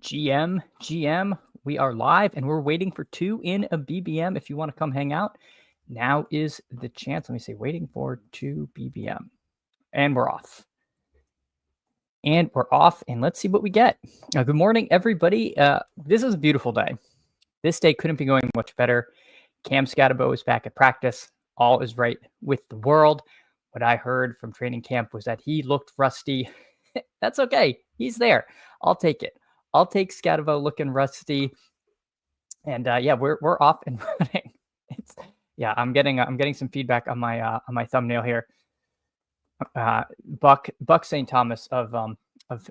GM, we are live and we're waiting for 2 in a BBM. If you want to come hang out, now is the chance. Let me see, waiting for 2 BBM. And we're off. And let's see what we get. Good morning, everybody. This is a beautiful day. This day couldn't be going much better. Cam Skattebo is back at practice. All is right with the world. What I heard from training camp was that he looked rusty. That's okay. He's there. I'll take it. I'll take Skattebo looking rusty. And yeah, we're off and running. I'm getting some feedback on my thumbnail here. Buck St. Thomas of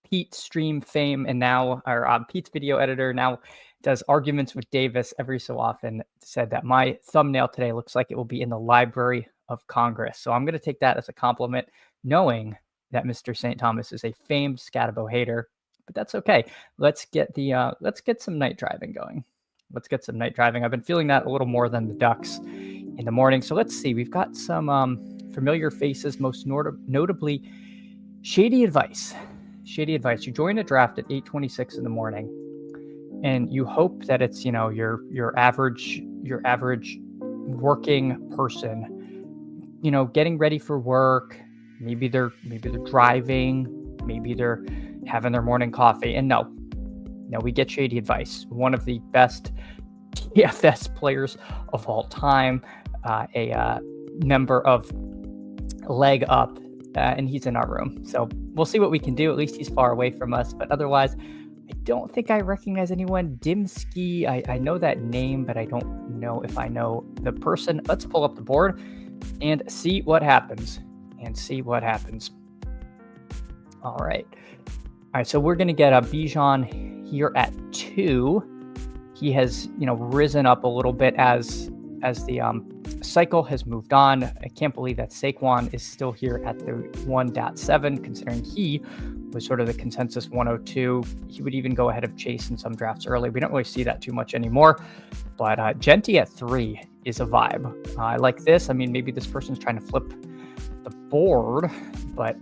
Pete's stream fame and now Pete's video editor now does arguments with Davis every so often, said that my thumbnail today looks like it will be in the Library of Congress. So I'm going to take that as a compliment, knowing that Mr. St. Thomas is a famed Skattebo hater, but that's okay. Let's get some night driving going. Let's get some night driving. I've been feeling that a little more than the Ducks in the morning. So let's see. We've got some familiar faces, most notably Shady Advice. Shady Advice. You join a draft at 8:26 in the morning, and you hope that it's your average working person, getting ready for work. Maybe they're driving, maybe they're having their morning coffee. And no, we get Shady Advice, one of the best TFS players of all time, a member of Leg Up, and he's in our room. So we'll see what we can do. At least he's far away from us, but otherwise, I don't think I recognize anyone. Dimski, I know that name, but I don't know if I know the person. Let's pull up the board and see what happens. All right. So we're going to get a Bijan here at 2. He has, risen up a little bit as the cycle has moved on. I can't believe that Saquon is still here at the 1.7, considering he was sort of the consensus 102. He would even go ahead of Chase in some drafts early. We don't really see that too much anymore, but Genty at 3 is a vibe. I like this. I mean, maybe this person's trying to flip the board, but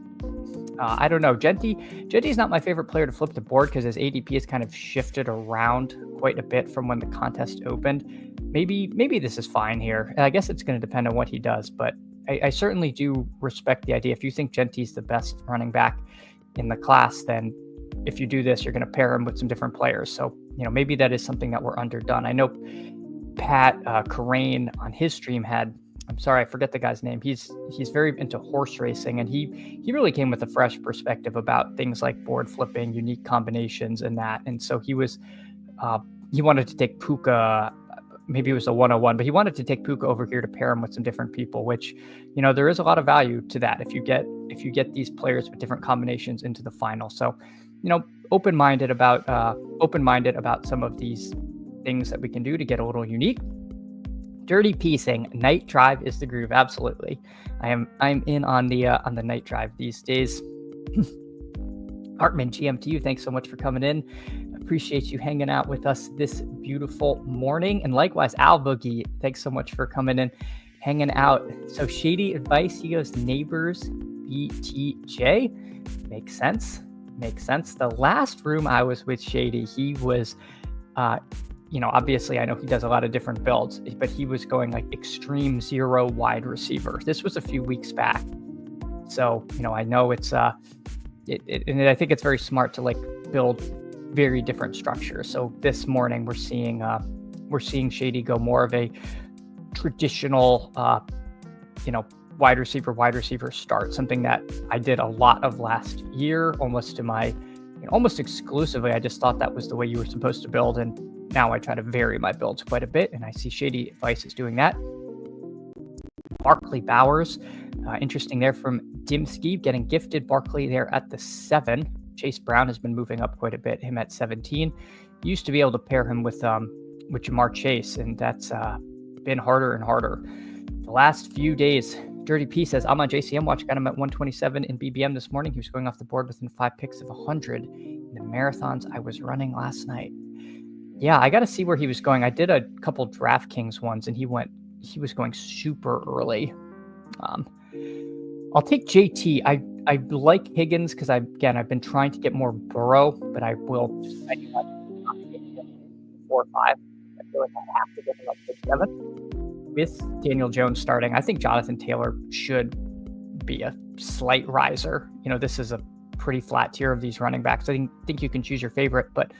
I don't know. Genty's not my favorite player to flip the board because his ADP has kind of shifted around quite a bit from when the contest opened. Maybe this is fine here. I guess it's going to depend on what he does, but I certainly do respect the idea. If you think Genty's the best running back in the class, then if you do this, you're going to pair him with some different players. So, maybe that is something that we're underdone. I know Pat Carrain on his stream I'm sorry, I forget the guy's name. He's very into horse racing, and he really came with a fresh perspective about things like board flipping, unique combinations, and that. And so he wanted to take Puka. Maybe it was a 101, but he wanted to take Puka over here to pair him with some different people, which, there is a lot of value to that if you get these players with different combinations into the final. So, open-minded about some of these things that we can do to get a little unique. Dirty piecing, night drive is the groove. Absolutely, I'm in on the night drive these days. Hartman, GM to you. Thanks so much for coming in. Appreciate you hanging out with us this beautiful morning. And likewise, Al Boogie, thanks so much for coming in, hanging out. So Shady Advice, he goes Neighbors BTJ. Makes sense. The last room I was with Shady, he was, obviously I know he does a lot of different builds, but he was going like extreme 0 wide receiver. This was a few weeks back. So, I know it's, and I think it's very smart to like build very different structures. So this morning we're seeing Shady go more of a traditional, wide receiver start, something that I did a lot of last year, almost exclusively. I just thought that was the way you were supposed to build. And now I try to vary my builds quite a bit. And I see Shady Advice is doing that. Barkley Bowers, interesting there from Dimski, getting gifted Barkley there at the 7. Chase Brown has been moving up quite a bit, him at 17. Used to be able to pair him with Jamar Chase, and that's been harder and harder the last few days. Dirty P says, I'm on JCM watch, got him at 127 in BBM this morning. He was going off the board within 5 picks of 100 in the marathons I was running last night. Yeah, I got to see where he was going. I did a couple DraftKings ones, and he was going super early. I'll take JT. I like Higgins because I've been trying to get more Burrow, but I will just I do not get him 4 or 5. I feel like I have to get him up to 7 with Daniel Jones starting. I think Jonathan Taylor should be a slight riser. This is a pretty flat tier of these running backs. I think you can choose your favorite, but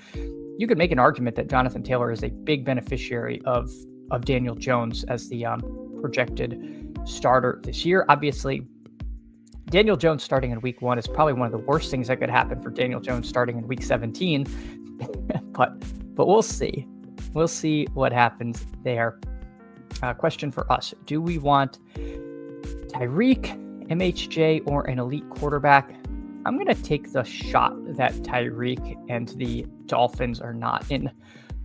you could make an argument that Jonathan Taylor is a big beneficiary of Daniel Jones as the projected starter this year. Obviously, Daniel Jones starting in week 1 is probably one of the worst things that could happen for Daniel Jones starting in week 17. but we'll see. We'll see what happens there. Question for us. Do we want Tyreek, MHJ, or an elite quarterback? I'm going to take the shot that Tyreek and the Dolphins are not in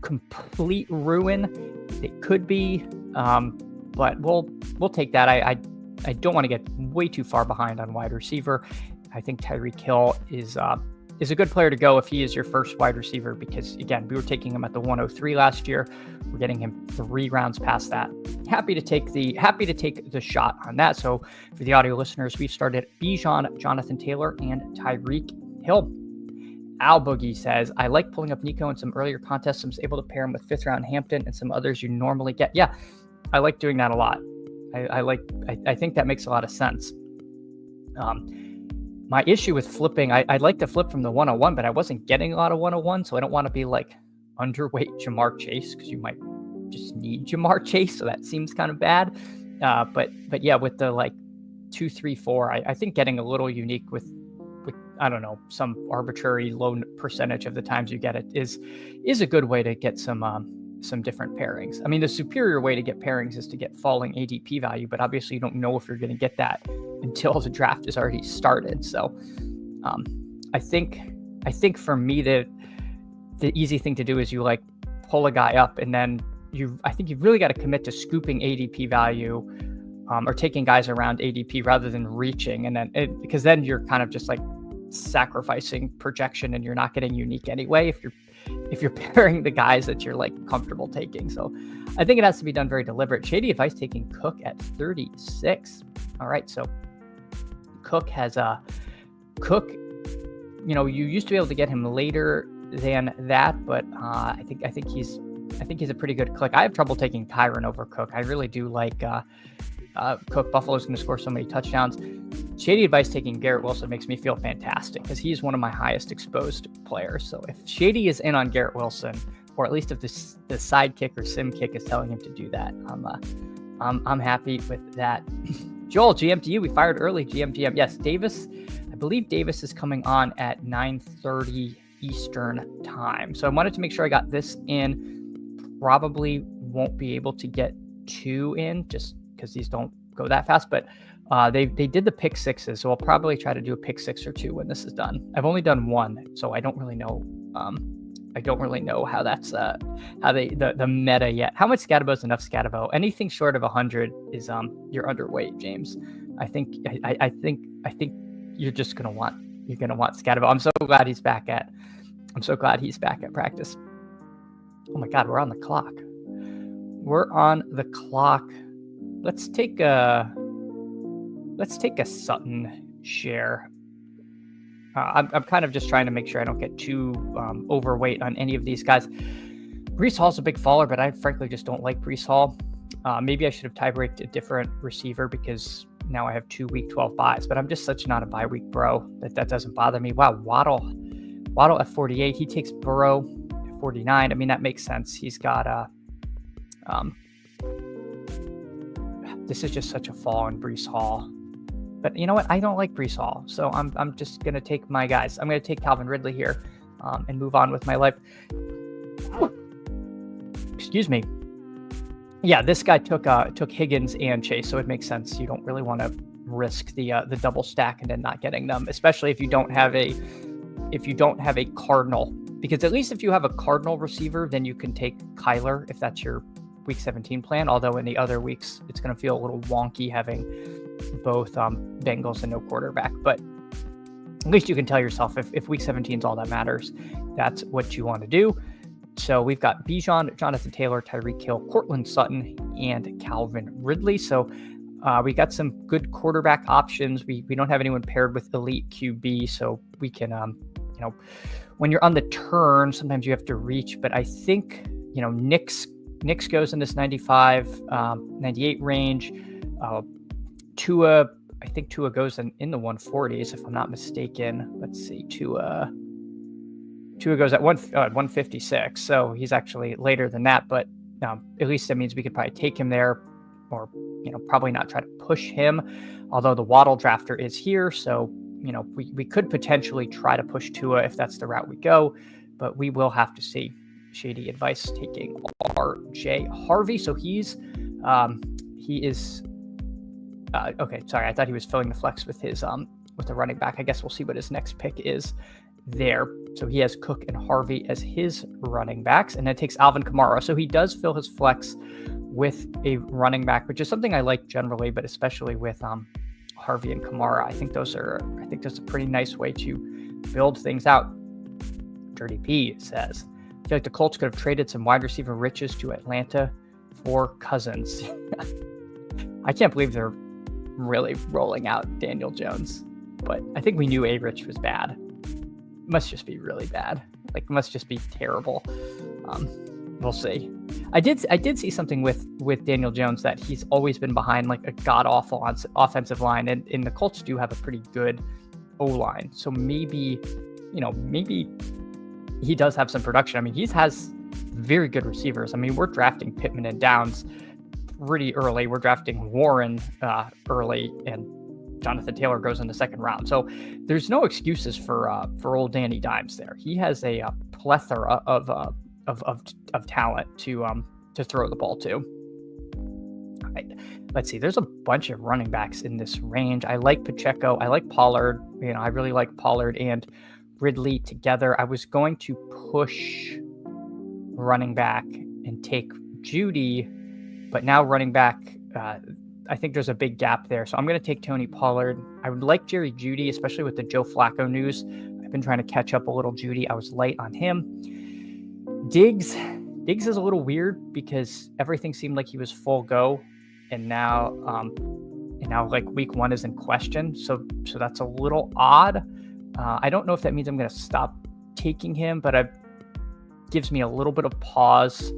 complete ruin. They could be, but we'll take that. I don't want to get way too far behind on wide receiver. I think Tyreek Hill is a good player to go if he is your first wide receiver, because again, we were taking him at the 103 last year. We're getting him 3 rounds past that. Happy to take the shot on that. So for the audio listeners, we've started Bijan, Jonathan Taylor, and Tyreek Hill. Al Boogie says, I like pulling up Nico in some earlier contests. I was able to pair him with 5th round Hampton and some others you normally get. Yeah, I like doing that a lot. I think that makes a lot of sense. My issue with flipping, I'd like to flip from the 101, but I wasn't getting a lot of 101, so I don't want to be like underweight Jamar Chase, because you might just need Jamar Chase, so that seems kind of bad. But yeah, with the like 2, 3, 4, I think getting a little unique with I don't know, some arbitrary low percentage of the times you get it is a good way to get some different pairings. I mean, the superior way to get pairings is to get falling ADP value, but obviously you don't know if you're going to get that until the draft is already started. So I think for me, the easy thing to do is you like pull a guy up, and then I think you've really got to commit to scooping ADP value or taking guys around ADP rather than reaching. And then because then you're kind of just like sacrificing projection, and you're not getting unique anyway if you're pairing the guys that you're like comfortable taking. So I think it has to be done very deliberate. Shady advice taking Cook at 36. All right, so Cook has you used to be able to get him later than that, but I think he's a pretty good click. I have trouble taking Kyron over Cook. I really do like Cook. Buffalo's going to score so many touchdowns. Shady advice taking Garrett Wilson makes me feel fantastic, because he's one of my highest exposed players. So if Shady is in on Garrett Wilson, or at least if the sidekick or sim kick is telling him to do that, I'm happy with that. Joel, GM to you. We fired early. GM. Yes, Davis. I believe Davis is coming on at 9:30 Eastern time. So I wanted to make sure I got this in. Probably won't be able to get 2 in just because these don't go that fast, but they did the pick 6s, so I'll probably try to do a pick 6 or 2 when this is done. I've only done 1, so I don't really know. How that's the meta yet. How much Skattebo is enough Skattebo? Anything short of 100 is you're underweight, James. I think you're gonna want Skattebo. I'm so glad he's back at practice. Oh my God, we're on the clock. Let's take a Sutton share. I'm kind of just trying to make sure I don't get too overweight on any of these guys. Breece Hall's a big faller, but I frankly just don't like Breece Hall. Maybe I should have tie-breaked a different receiver, because now I have 2 week 12 buys, but I'm just such not a bye week bro that doesn't bother me. Wow, Waddle at 48. He takes Burrow at 49. I mean, that makes sense. He's got this is just such a fall in Breece Hall. But you know what? I don't like Breece Hall, so I'm just going to take my guys. I'm going to take Calvin Ridley here and move on with my life. Excuse me. Yeah, this guy took Higgins and Chase, so it makes sense. You don't really want to risk the double stack and then not getting them, especially if you don't have a Cardinal. Because at least if you have a Cardinal receiver, then you can take Kyler if that's your Week 17 plan. Although in the other weeks, it's going to feel a little wonky having both Bengals and no quarterback. But at least you can tell yourself if Week 17 is all that matters, that's what you want to do. So we've got Bijan, Jonathan Taylor, Tyreek Hill, Cortland Sutton, and Calvin Ridley. So We got some good quarterback options. We don't have anyone paired with elite QB, so we can, when you're on the turn, sometimes you have to reach. But I think, Knicks goes in this 95, 98 range. Tua, I think Tua goes in the 140s, if I'm not mistaken. Let's see, Tua goes at 156, so he's actually later than that. But at least that means we could probably take him there, or probably not try to push him. Although the Waddle drafter is here, so we could potentially try to push Tua if that's the route we go, but we will have to see. Shady advice taking RJ Harvey, so he is. Okay, sorry, I thought he was filling the flex with his with the running back. I guess we'll see what his next pick is there. So he has Cook and Harvey as his running backs, and then takes Alvin Kamara. So he does fill his flex with a running back, which is something I like generally, but especially with Harvey and Kamara. I think that's a pretty nice way to build things out. Dirty P says, I feel like the Colts could have traded some wide receiver riches to Atlanta for Cousins. I can't believe they're really rolling out Daniel Jones, but I think we knew A-Rich was bad. It must just be really bad. Like, it must just be terrible. We'll see. I did see something with Daniel Jones, that he's always been behind like a god-awful offensive line, and the Colts do have a pretty good O-line. So maybe he does have some production. I mean, he has very good receivers. I mean, we're drafting Pittman and Downs pretty early. We're drafting Warren early, and Jonathan Taylor goes in the second round. So there's no excuses for old Danny Dimes there. He has a plethora of talent to throw the ball to. All right, let's see. There's a bunch of running backs in this range. I like Pacheco. I like Pollard. I really like Pollard and Ridley together. I was going to push running back and take Judy, but now running back, I think there's a big gap there. So I'm going to take Tony Pollard. I would like Jerry Jeudy, especially with the Joe Flacco news. I've been trying to catch up a little Jeudy. I was light on him. Diggs is a little weird because everything seemed like he was full go, and now like week 1 is in question. So that's a little odd. I don't know if that means I'm going to stop taking him, but it gives me a little bit of pause.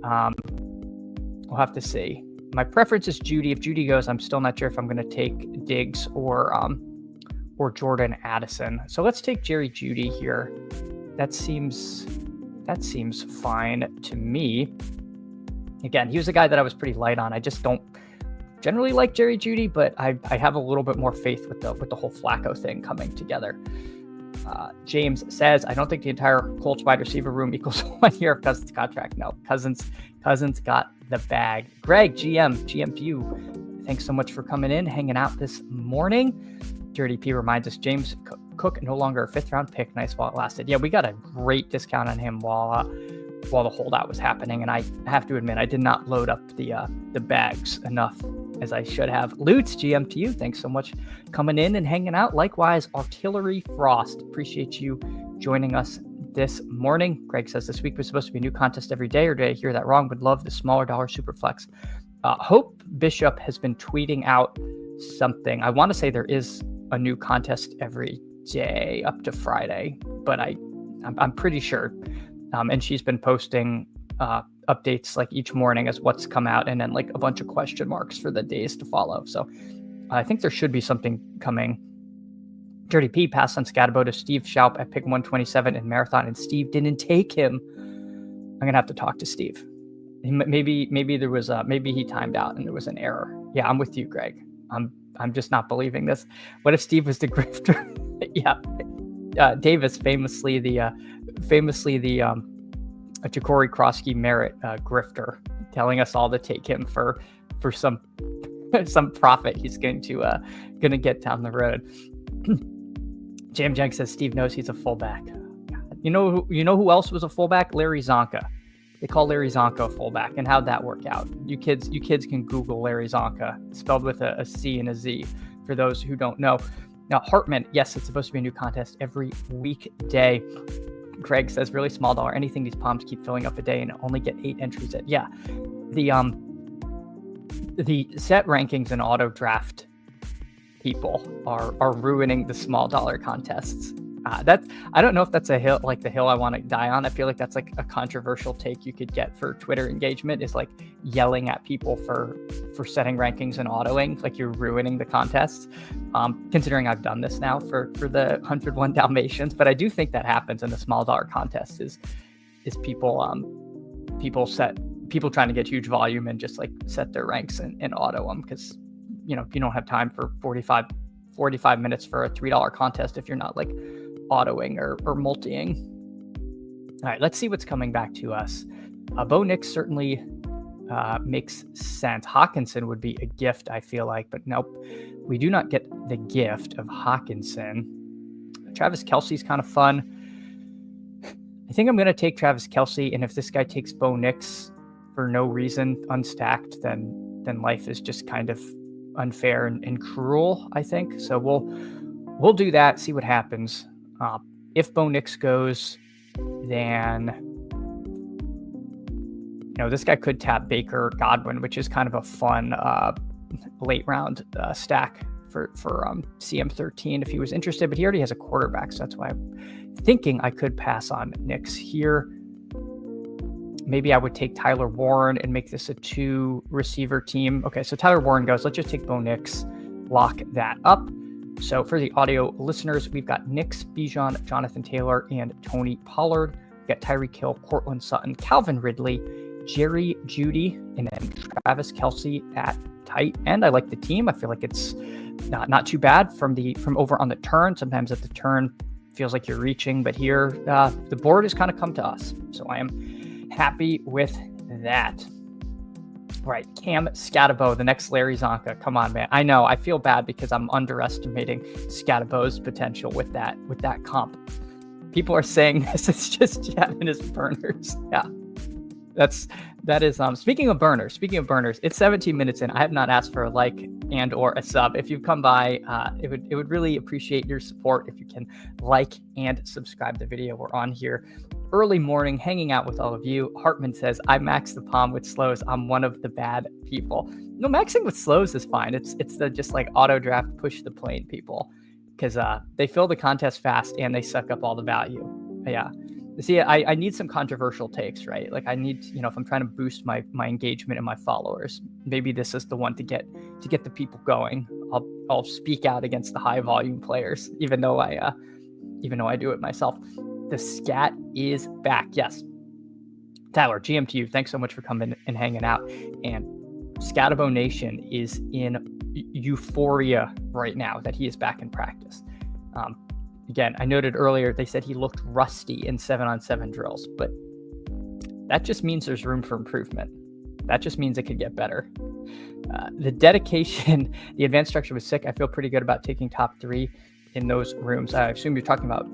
We'll have to see. My preference is Jeudy. If Jeudy goes, I'm still not sure if I'm going to take Diggs or Jordan Addison. So let's take Jerry Jeudy here. That seems fine to me. Again, he was a guy that I was pretty light on. I just don't generally like Jerry Jeudy, but I have a little bit more faith with the whole Flacco thing coming together. James says, I don't think the entire Colts wide receiver room equals 1 year of Cousins' contract. No, Cousins got the bag. Greg, GM to you. Thanks so much for coming in, hanging out this morning. Dirty P reminds us, James Cook no longer a 5th round pick. Nice while it lasted. Yeah, we got a great discount on him while the holdout was happening, and I have to admit I did not load up the bags enough as I should have. Lutz, GM to you. Thanks so much coming in and hanging out. Likewise, Artillery Frost. Appreciate you joining us this morning. Greg says this week was supposed to be a new contest every day, or did I hear that wrong? Would love the smaller dollar Superflex. Hope Bishop has been tweeting out something. I want to say there is a new contest every day up to Friday, but I'm pretty sure. And she's been posting updates like each morning as what's come out, and then like a bunch of question marks for the days to follow. So I think there should be something coming. Dirty P passed on Skattebo to Steve Schaup at pick 127 in Marathon, and Steve didn't take him. I'm gonna have to talk to Steve. Maybe there was maybe he timed out and there was an error. Yeah, I'm with you, Greg. I'm just not believing this. What if Steve was the grifter? Yeah, Davis famously the Ja'Cory Krosky Merritt grifter, telling us all to take him for some profit he's going to get down the road. Jam Jank says Steve knows he's a fullback. You know who else was a fullback? Larry Zonka. They call Larry Zonka a fullback, and how'd that work out? You kids can Google Larry Zonka, spelled with a C and a Z for those who don't know. Now, Hartman, yes, it's supposed to be a new contest every weekday. Greg says, really small dollar. Anything these palms keep filling up a day and only get 8 entries at. Yeah, the set rankings and auto draft people are ruining the small dollar contests. I don't know if that's a hill, like the hill I want to die on. I feel like that's like a controversial take you could get for Twitter engagement, is like yelling at people for setting rankings and autoing, like you're ruining the contests. Considering I've done this now for the 101 Dalmatians, but I do think that happens in the small dollar contests is people trying to get huge volume and just like set their ranks and auto them, because you don't have time for 45 minutes for a $3 contest if you're not like autoing or multiing. All right, let's see what's coming back to us. Bo Nix certainly makes sense. Hawkinson would be a gift, I feel like, but nope, we do not get the gift of Hawkinson. Travis Kelce's kind of fun. I think I'm going to take Travis Kelce, and if this guy takes Bo Nix for no reason unstacked, then life is just kind of unfair and cruel, I think. So we'll do that, see what happens. If Bo Nix goes, then this guy could tap Baker Godwin, which is kind of a fun late round stack for CM13 if he was interested, but he already has a quarterback, so that's why I'm thinking I could pass on Nix here. Maybe I would take Tyler Warren and make this a 2 receiver team. Okay, so Tyler Warren goes. Let's just take Bo Nix, lock that up. So for the audio listeners, we've got Nix, Bijan, Jonathan Taylor, and Tony Pollard. We've got Tyreek Hill, Cortland Sutton, Calvin Ridley, Jerry Jeudy, and then Travis Kelce at tight end. I like the team. I feel like it's not too bad from over on the turn. Sometimes at the turn feels like you're reaching, but here the board has kind of come to us. So I am happy with that. Right, Cam Skattebo, the next Larry Zonka. Come on, man. I know. I feel bad because I'm underestimating Skattebo's potential with that comp. People are saying this is just Chad and his burners. Yeah, that is. Speaking of burners, it's 17 minutes in. I have not asked for a like and or a sub. If you've come by, it would really appreciate your support if you can like and subscribe to the video. We're on here early morning, hanging out with all of you. Hartman says, I max the palm with slows. I'm one of the bad people. No, maxing with slows is fine. It's the just like auto draft, push the plane people, because they fill the contest fast and they suck up all the value. Yeah. See, I need some controversial takes, right? Like I need, if I'm trying to boost my engagement and my followers, maybe this is the one to get the people going. I'll speak out against the high volume players, even though I do it myself. The scat is back. Yes. Tyler, GM to you. Thanks so much for coming and hanging out. And Skattebo Nation is in euphoria right now that he is back in practice. Again, I noted earlier, they said he looked rusty in 7-on-7 drills, but that just means there's room for improvement. That just means it could get better. The dedication, the advanced structure was sick. I feel pretty good about taking top 3 in those rooms. I assume you're talking about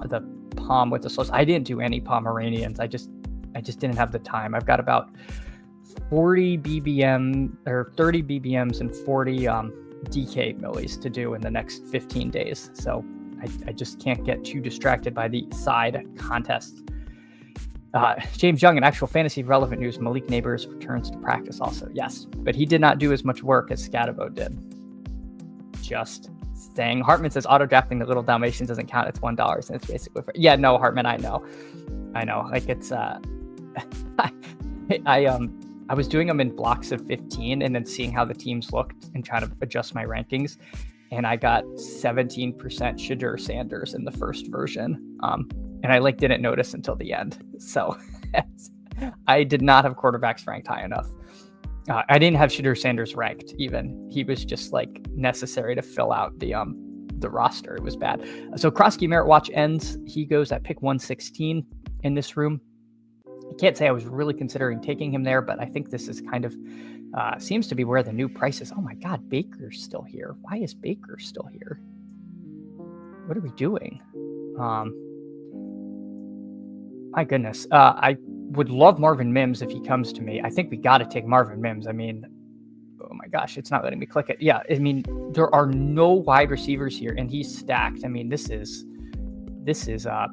the palm with the slows. I didn't do any Pomeranians. I just didn't have the time. I've got about 40 BBM or 30 BBMs and 40 DK millis to do in the next 15 days. So I just can't get too distracted by the side contests. James Young, in actual fantasy relevant news, Malik Neighbors returns to practice also. Yes, but he did not do as much work as Skattebo did. Just saying. Hartman says auto drafting the little Dalmatians doesn't count. It's $1 and it's basically free. Yeah, no, Hartman, I know. Like it's I was doing them in blocks of 15 and then seeing how the teams looked and trying to adjust my rankings. And I got 17% Shadur Sanders in the first version. And I didn't notice until the end. So I did not have quarterbacks ranked high enough. I didn't have Shadur Sanders ranked even. He was just necessary to fill out the roster. It was bad. So Krosky Merit Watch ends. He goes at pick 116 in this room. I can't say I was really considering taking him there, but I think this is kind of seems to be where the new price is. Oh my God, Baker's still here. Why is Baker still here? What are we doing? My goodness. I would love Marvin Mims if he comes to me. I think we got to take Marvin Mims. I mean, oh my gosh, it's not letting me click it. Yeah, I mean, there are no wide receivers here, and he's stacked. I mean, this is a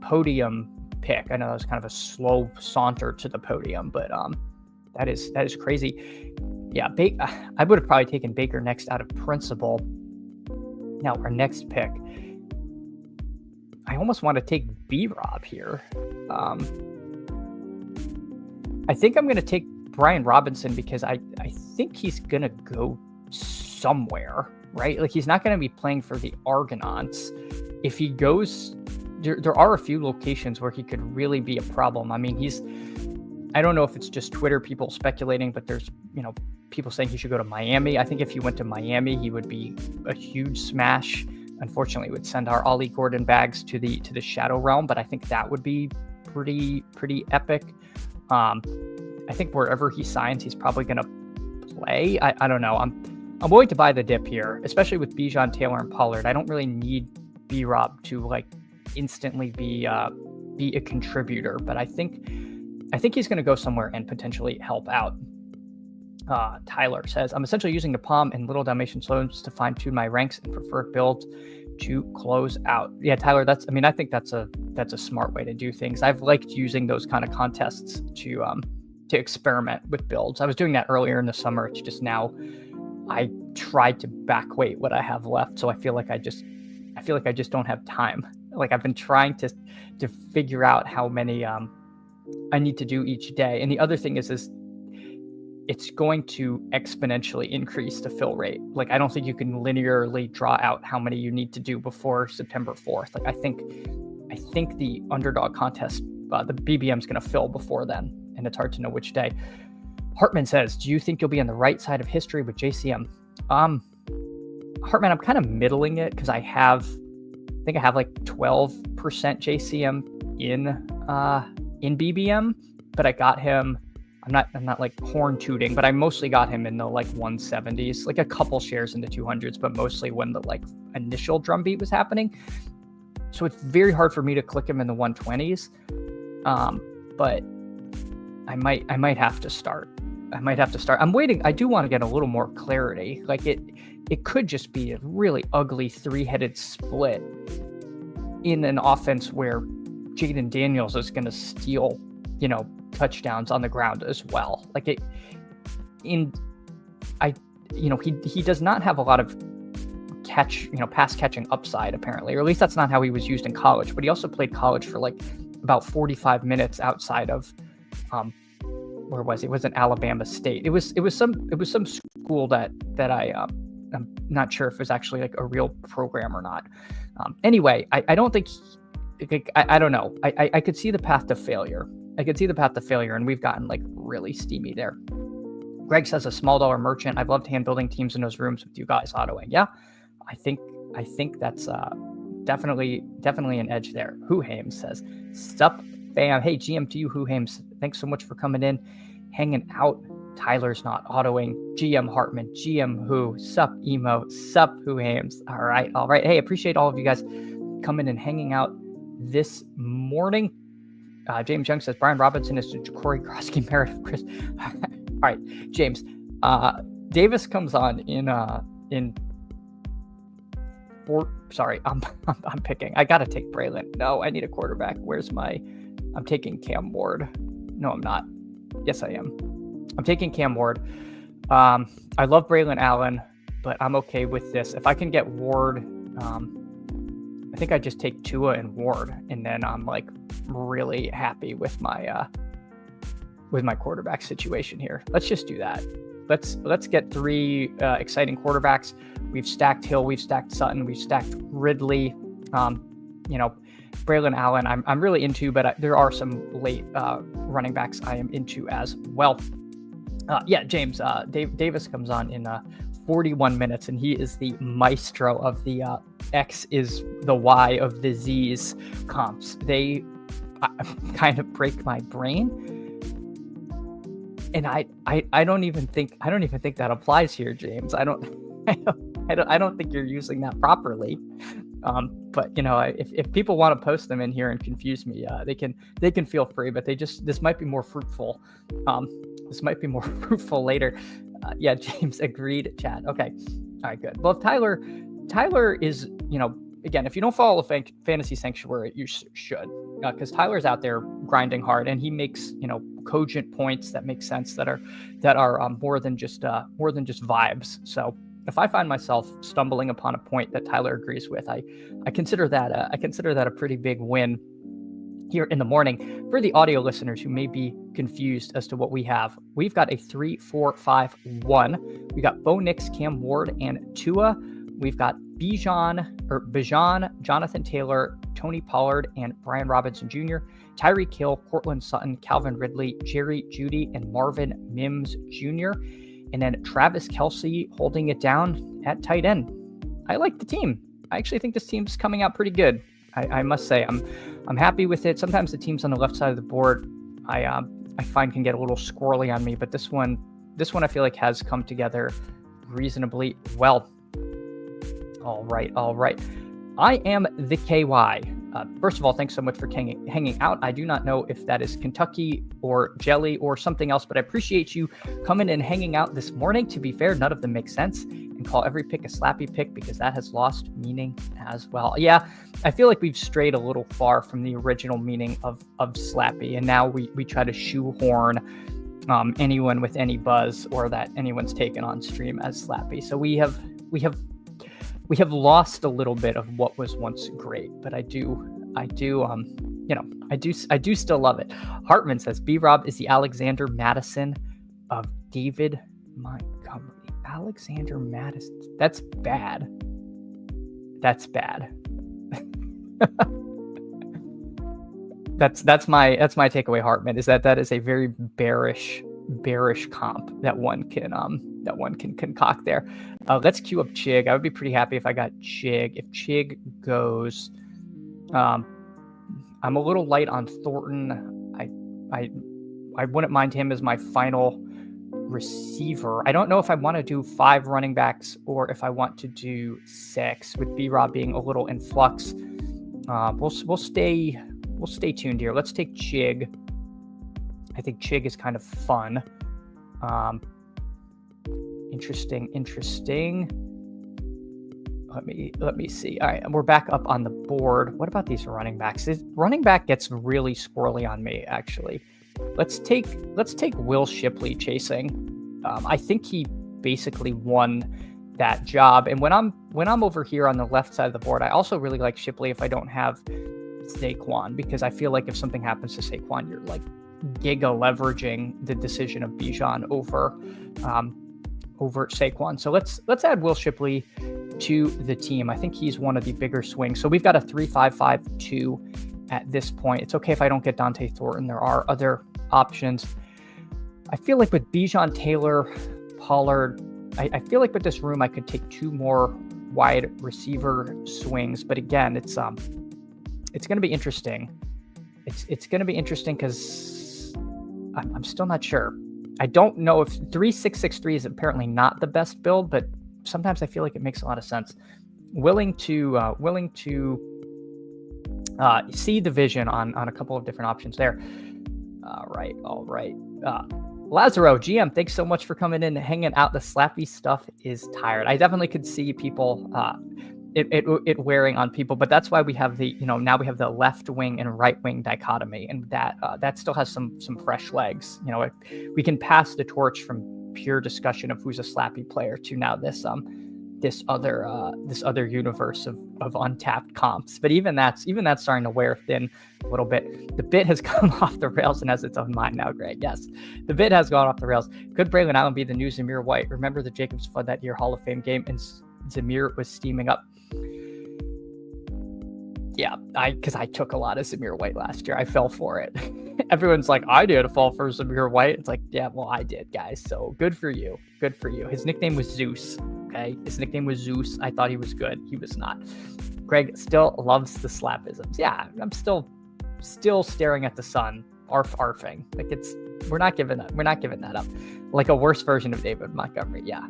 podium pick. I know that was kind of a slow saunter to the podium, but that is crazy. Yeah, I would have probably taken Baker next out of principle. Now, our next pick, I almost want to take B-Rob here. I think I'm going to take Brian Robinson because I think he's going to go somewhere, right? Like, he's not going to be playing for the Argonauts. If he goes, there are a few locations where he could really be a problem. I mean, I don't know if it's just Twitter people speculating, but there's, people saying he should go to Miami. I think if he went to Miami, he would be a huge smash. Unfortunately, it would send our Ollie Gordon bags to the Shadow Realm, but I think that would be pretty epic. I think wherever he signs, he's probably going to play. I don't know. I'm willing to buy the dip here, especially with Bijan, Taylor, and Pollard. I don't really need B-Rob to like instantly be a contributor, but I think he's going to go somewhere and potentially help out. Tyler says, I'm essentially using the Palm and Little Dalmatian Sloans to fine-tune my ranks and preferred builds to close out. Yeah, Tyler, I think that's a smart way to do things. I've liked using those kind of contests to experiment with builds. I was doing that earlier in the summer. It's just now I tried to backweight what I have left, so I feel like I just don't have time. Like, I've been trying to figure out how many I need to do each day. And the other thing is it's going to exponentially increase the fill rate. Like, I don't think you can linearly draw out how many you need to do before September 4th. Like, I think the Underdog contest, the BBM is going to fill before then, and it's hard to know which day. Hartman says, do you think you'll be on the right side of history with JCM? Hartman, I'm kind of middling it because I think I have like 12% JCM in BBM, but I got him. I'm not like horn tooting, but I mostly got him in the like 170s, like a couple shares in the 200s, but mostly when the like initial drumbeat was happening. So it's very hard for me to click him in the 120s. But I might have to start. I'm waiting. I do want to get a little more clarity. Like, it could just be a really ugly 3-headed split in an offense where Jaden Daniels is going to steal, touchdowns on the ground as well. Like, he does not have a lot of pass catching upside, apparently, or at least that's not how he was used in college. But he also played college for like about 45 minutes outside of where was he? It wasn't Alabama State. It was some school that I'm not sure if it was actually like a real program or not. Anyway, I don't think I don't know. I could see the path to failure. And we've gotten like really steamy there. Greg says, a small dollar merchant. I've loved hand building teams in those rooms with you guys autoing. Yeah, I think that's definitely an edge there. Who Hames says, sup fam. Hey, GM to you, Who Hames. Thanks so much for coming in, hanging out. Tyler's not autoing. GM Hartman, GM Who, sup Emo, sup Who Hames. All right. Hey, appreciate all of you guys coming and hanging out this morning. James Young says Brian Robinson is to Corey Krosky, Meredith Chris. All right, James. Davis comes on in. Sorry, I'm picking. I gotta take Braylon. No, I need a quarterback. I'm taking Cam Ward. No, I'm not. Yes, I am. I'm taking Cam Ward. I love Braylon Allen, but I'm okay with this. If I can get Ward, I think I just take Tua and Ward, and then I'm like really happy with my quarterback situation here. Let's just do that. Let's get 3 exciting quarterbacks. We've stacked Hill, we've stacked Sutton, we've stacked Ridley. Braylon Allen, I'm really into, but there are some late running backs I am into as well. James Davis comes on in 41 minutes, and he is the maestro of the X is the Y of the Z's comps. They kind of break my brain, and I don't even think that applies here, James. I don't think you're using that properly. But if people want to post them in here and confuse me, they can feel free. But this might be more fruitful. This might be more fruitful later. James agreed. Chat. Okay. All right. Good. Well, if Tyler is again, if you don't follow Fantasy Sanctuary, you should, because Tyler's out there grinding hard, and he makes cogent points that make sense, that are more than just vibes. So if I find myself stumbling upon a point that Tyler agrees with, I consider that a pretty big win here in the morning. For the audio listeners who may be confused as to what we have, we've got a 3-4-5-1. We got Bo Nix, Cam Ward, and Tua. We've got Bijan, Jonathan Taylor, Tony Pollard, and Brian Robinson Jr., Tyreek Hill, Cortland Sutton, Calvin Ridley, Jerry Jeudy, and Marvin Mims Jr., and then Travis Kelce holding it down at tight end. I like the team. I actually think this team's coming out pretty good. I must say, I'm happy with it. Sometimes the teams on the left side of the board I find can get a little squirrely on me, but this one I feel like has come together reasonably well. All right. I am the KY. First of all, thanks so much for hanging out. I do not know if that is Kentucky or Jelly or something else, but I appreciate you coming and hanging out this morning. To be fair, none of them make sense, and call every pick a slappy pick, because that has lost meaning as well. Yeah, I feel like we've strayed a little far from the original meaning of slappy, and now we try to shoehorn anyone with any buzz or that anyone's taken on stream as slappy. So we have lost a little bit of what was once great, but I do still love it. Hartman says B-Rob is the Alexander Madison of David Montgomery. Alexander Madison. That's bad. That's my takeaway, Hartman, is that is a very bearish comp that one can concoct there. Let's queue up Chig. I would be pretty happy if I got Chig. If Chig goes, I'm a little light on Thornton. I wouldn't mind him as my final receiver. I don't know if I want to do 5 running backs or if I want to do 6, with B-Rob being a little in flux. We'll stay tuned here. Let's take Chig. I think Chig is kind of fun. Interesting. Let me see. All right, we're back up on the board. What about these running backs? This running back gets really squirrely on me, actually. Let's take Will Shipley chasing. I think he basically won that job. And when I'm over here on the left side of the board, I also really like Shipley if I don't have Saquon, because I feel like if something happens to Saquon, you're like giga leveraging the decision of Bijan over Saquon. So let's add Will Shipley to the team. I think he's one of the bigger swings. So we've got a 3-5-5-2 at this point. It's okay if I don't get Dante Thornton. There are other options. I feel like with Bijan, Taylor, Pollard, I feel like with this room I could take 2 more wide receiver swings. But again, it's going to be interesting. It's going to be interesting because I'm still not sure. I don't know if 3-6-6-3 is apparently not the best build, but sometimes I feel like it makes a lot of sense. Willing to see the vision on a couple of different options there. All right. Lazaro, GM, thanks so much for coming in and hanging out. The slappy stuff is tired. I definitely could see people it wearing on people, but that's why we have now we have the left wing and right wing dichotomy, and that still has some fresh legs. We can pass the torch from pure discussion of who's a slappy player to now this other universe of untapped comps. But even that's starting to wear thin a little bit. The bit has come off the rails and has its own mind now, Greg. Yes, the bit has gone off the rails. Could Braylon Allen be the new Zamir White? Remember the Jacobs Flood that year Hall of Fame game, and Zamir was steaming up. Yeah, because I took a lot of Zamir White last year. I fell for it. Everyone's like, I did fall for Zamir White. It's like, yeah, well, I did, guys. So good for you. Good for you. His nickname was Zeus. Okay, his nickname was Zeus. I thought he was good. He was not. Greg still loves the slapisms. Yeah, I'm still staring at the sun, arfing. Like we're not giving that up. Like a worse version of David Montgomery. Yeah.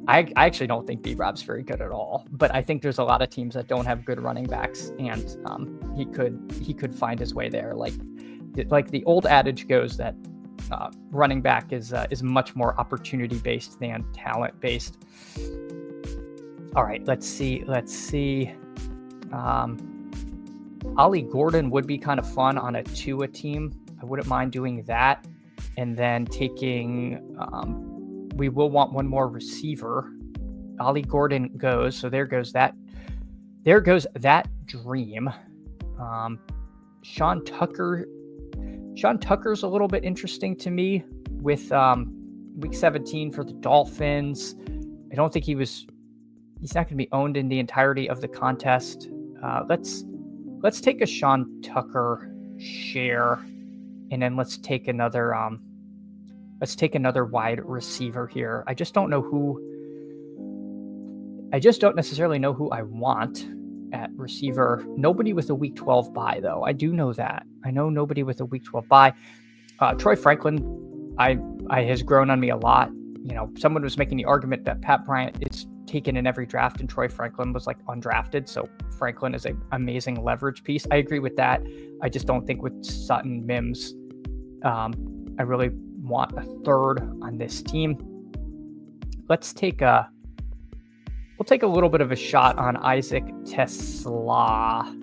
I actually don't think B-Rob's very good at all, but I think there's a lot of teams that don't have good running backs, and he could find his way there. Like the old adage goes that running back is much more opportunity based than talent based. All right, let's see. Ollie Gordon would be kind of fun on a Tua team. I wouldn't mind doing that. And then taking, we will want one more receiver. Ollie Gordon goes. So there goes that dream. Sean Tucker's a little bit interesting to me with week 17 for the Dolphins. I don't think he's not going to be owned in the entirety of the contest. Let's take a Sean Tucker share, and then let's take another wide receiver here. I just don't necessarily know who I want at receiver. Nobody with a week 12 bye, though. I do know that. I know nobody with a week 12 bye. Troy Franklin, I has grown on me a lot. You know, someone was making the argument that Pat Bryant is taken in every draft and Troy Franklin was like undrafted. So Franklin is an amazing leverage piece. I agree with that. I just don't think with Sutton, Mims, I really want a third on this team. We'll take a little bit of a shot on Isaac Tesla.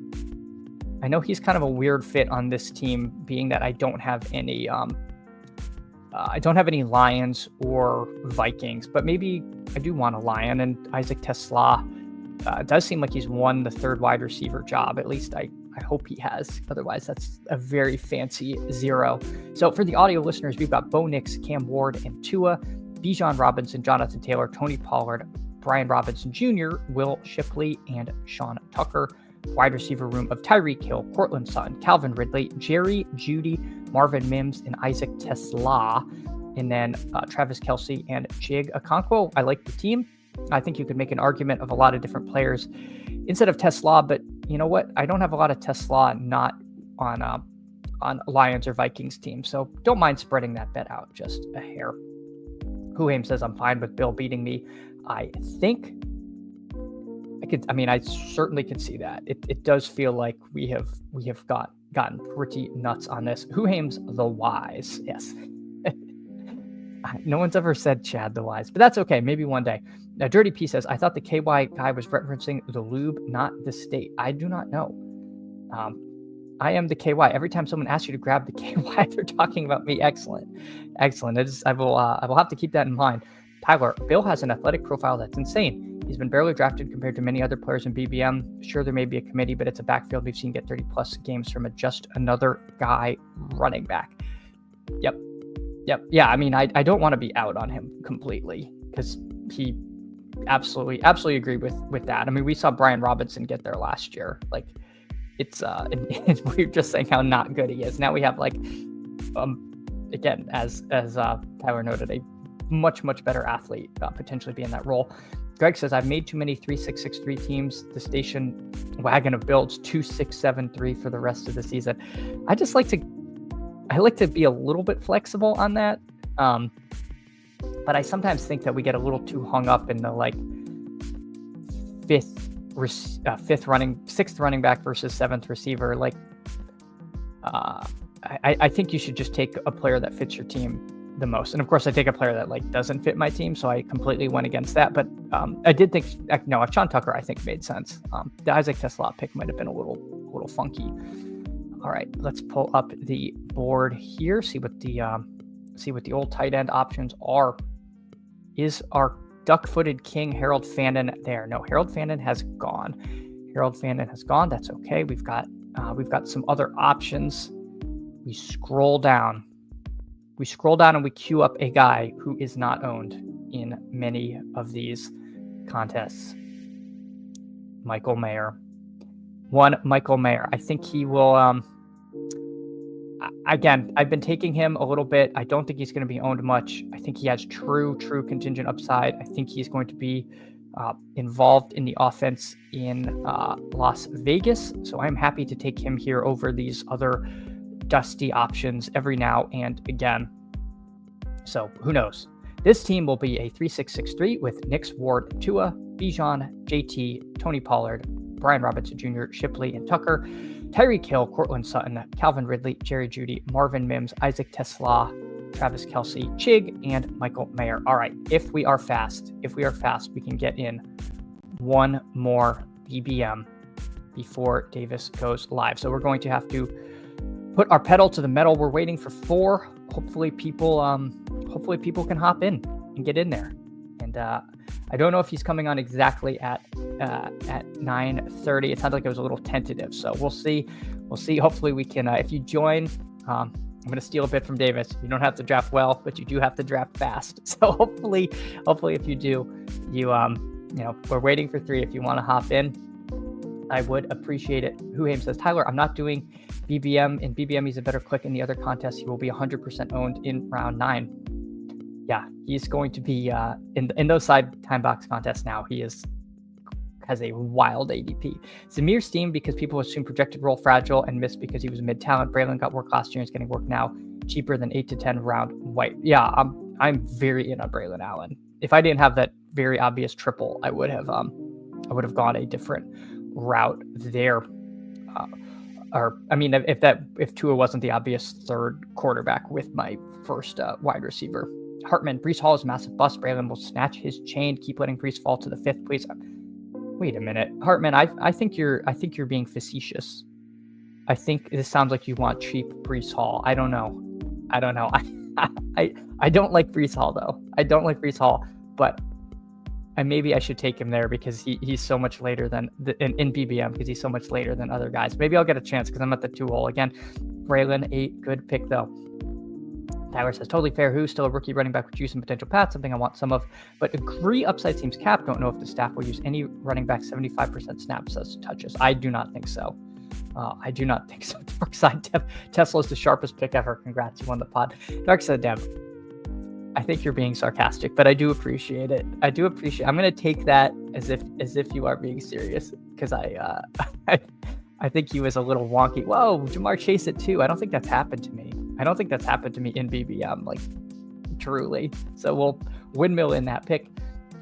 I know he's kind of a weird fit on this team, being that I don't have any Lions or Vikings, but maybe I do want a Lion, and Isaac Tesla does seem like he's won the third wide receiver job. At least I hope he has. Otherwise, that's a very fancy 0. So for the audio listeners, we've got Bo Nix, Cam Ward, and Tua, Bijan Robinson, Jonathan Taylor, Tony Pollard, Brian Robinson Jr., Will Shipley, and Sean Tucker. Wide receiver room of Tyreek Hill, Cortland Sutton, Calvin Ridley, Jerry Jeudy, Marvin Mims, and Isaac Tesla. And then Travis Kelce and Chig Okonkwo. I like the team. I think you could make an argument of a lot of different players instead of Tesla, but you know what? I don't have a lot of Tesla not on Lions or Vikings teams, so don't mind spreading that bet out just a hair. Huham says I'm fine with Bill beating me. I think I certainly can see that. It does feel like we have gotten pretty nuts on this. Huham's the wise. Yes. No one's ever said Chad the wise, but that's okay. Maybe one day. Now, Dirty P says, I thought the KY guy was referencing the lube, not the state. I do not know. I am the KY. Every time someone asks you to grab the KY, they're talking about me. Excellent. I will have to keep that in mind. Tyler, Bill has an athletic profile that's insane. He's been barely drafted compared to many other players in BBM. Sure, there may be a committee, but it's a backfield we've seen get 30-plus games from just another guy running back. Yep. Yeah, I mean, I don't want to be out on him completely because he absolutely agree with that. I mean, we saw Brian Robinson get there last year. Like, it's we're just saying how not good he is. Now we have again, as Tyler noted, a much better athlete potentially be in that role. Greg says, I've made too many 3-6-6-3 teams. The station wagon of builds 2-6-7-3 for the rest of the season. I like to be a little bit flexible on that. But I sometimes think that we get a little too hung up in the sixth running back versus seventh receiver. I think you should just take a player that fits your team the most. And of course I take a player that doesn't fit my team. So I completely went against that, but I did think, Sean Tucker, I think made sense. The Isaac Tesla pick might've been a little funky. All right, let's pull up the board here, see what the old tight end options are. Is our duck-footed king Harold Fandon there? No, Harold Fandon has gone. That's okay. We've got some other options. We scroll down and we queue up a guy who is not owned in many of these contests. Michael Mayer. I think he will, again, I've been taking him a little bit. I don't think he's going to be owned much. I think he has true contingent upside. I think he's going to be involved in the offense in Las Vegas. So I'm happy to take him here over these other dusty options every now and again. So who knows? This team will be a 3-6-6-3 with Nix, Ward, Tua, Bijan, JT, Tony Pollard, Brian Robinson Jr., Shipley, and Tucker, Tyreek Hill, Cortland Sutton, Calvin Ridley, Jerry Jeudy, Marvin Mims, Isaac Tesla, Travis Kelce, Chig, and Michael Mayer. All right, if we are fast, we can get in one more BBM before Davis goes live. So we're going to have to put our pedal to the metal. We're waiting for 4. Hopefully people can hop in and get in there. And I don't know if he's coming on exactly at 9:30. It sounded like it was a little tentative. So we'll see. Hopefully we can, if you join, I'm going to steal a bit from Davis. You don't have to draft well, but you do have to draft fast. So hopefully if you do, we're waiting for 3. If you want to hop in, I would appreciate it. Huhaim says, Tyler, I'm not doing BBM. In BBM, he's a better click. In the other contests, he will be 100% owned in round 9. Yeah, he's going to be in those side time box contests now. He has a wild ADP. Zamir steamed because people assume projected role fragile and missed because he was mid-talent. Braylon got work last year and is getting work now. Cheaper than 8 to 10 round white. Yeah, I'm very in on Braylon Allen. If I didn't have that very obvious triple, I would have gone a different route there. If Tua wasn't the obvious third quarterback with my first wide receiver. Hartman, Breece Hall is a massive bust. Braylon will snatch his chain. Keep letting Breece fall to the 5th, please. Wait a minute, Hartman. I think you're being facetious. I think this sounds like you want cheap Breece Hall. I don't know. I don't like Breece Hall though. I don't like Breece Hall, but maybe I should take him there because he's so much later than in BBM because he's so much later than other guys. Maybe I'll get a chance because I'm at the 2 hole again. Braylon 8, good pick though. Tyler says, totally fair. Who's still a rookie running back with juice and potential paths, something I want some of, but agree upside seems capped. Don't know if the staff will use any running back 75% snaps as touches. I do not think so. Dark Side Dev, Tesla's the sharpest pick ever. Congrats, you won the pod. Dark Side Dev, I think you're being sarcastic, but I do appreciate it. I'm going to take that as if you are being serious because I think he was a little wonky. Whoa, Jamar Chase at 2. I don't think that's happened to me. In BBM, like truly. So we'll windmill in that pick.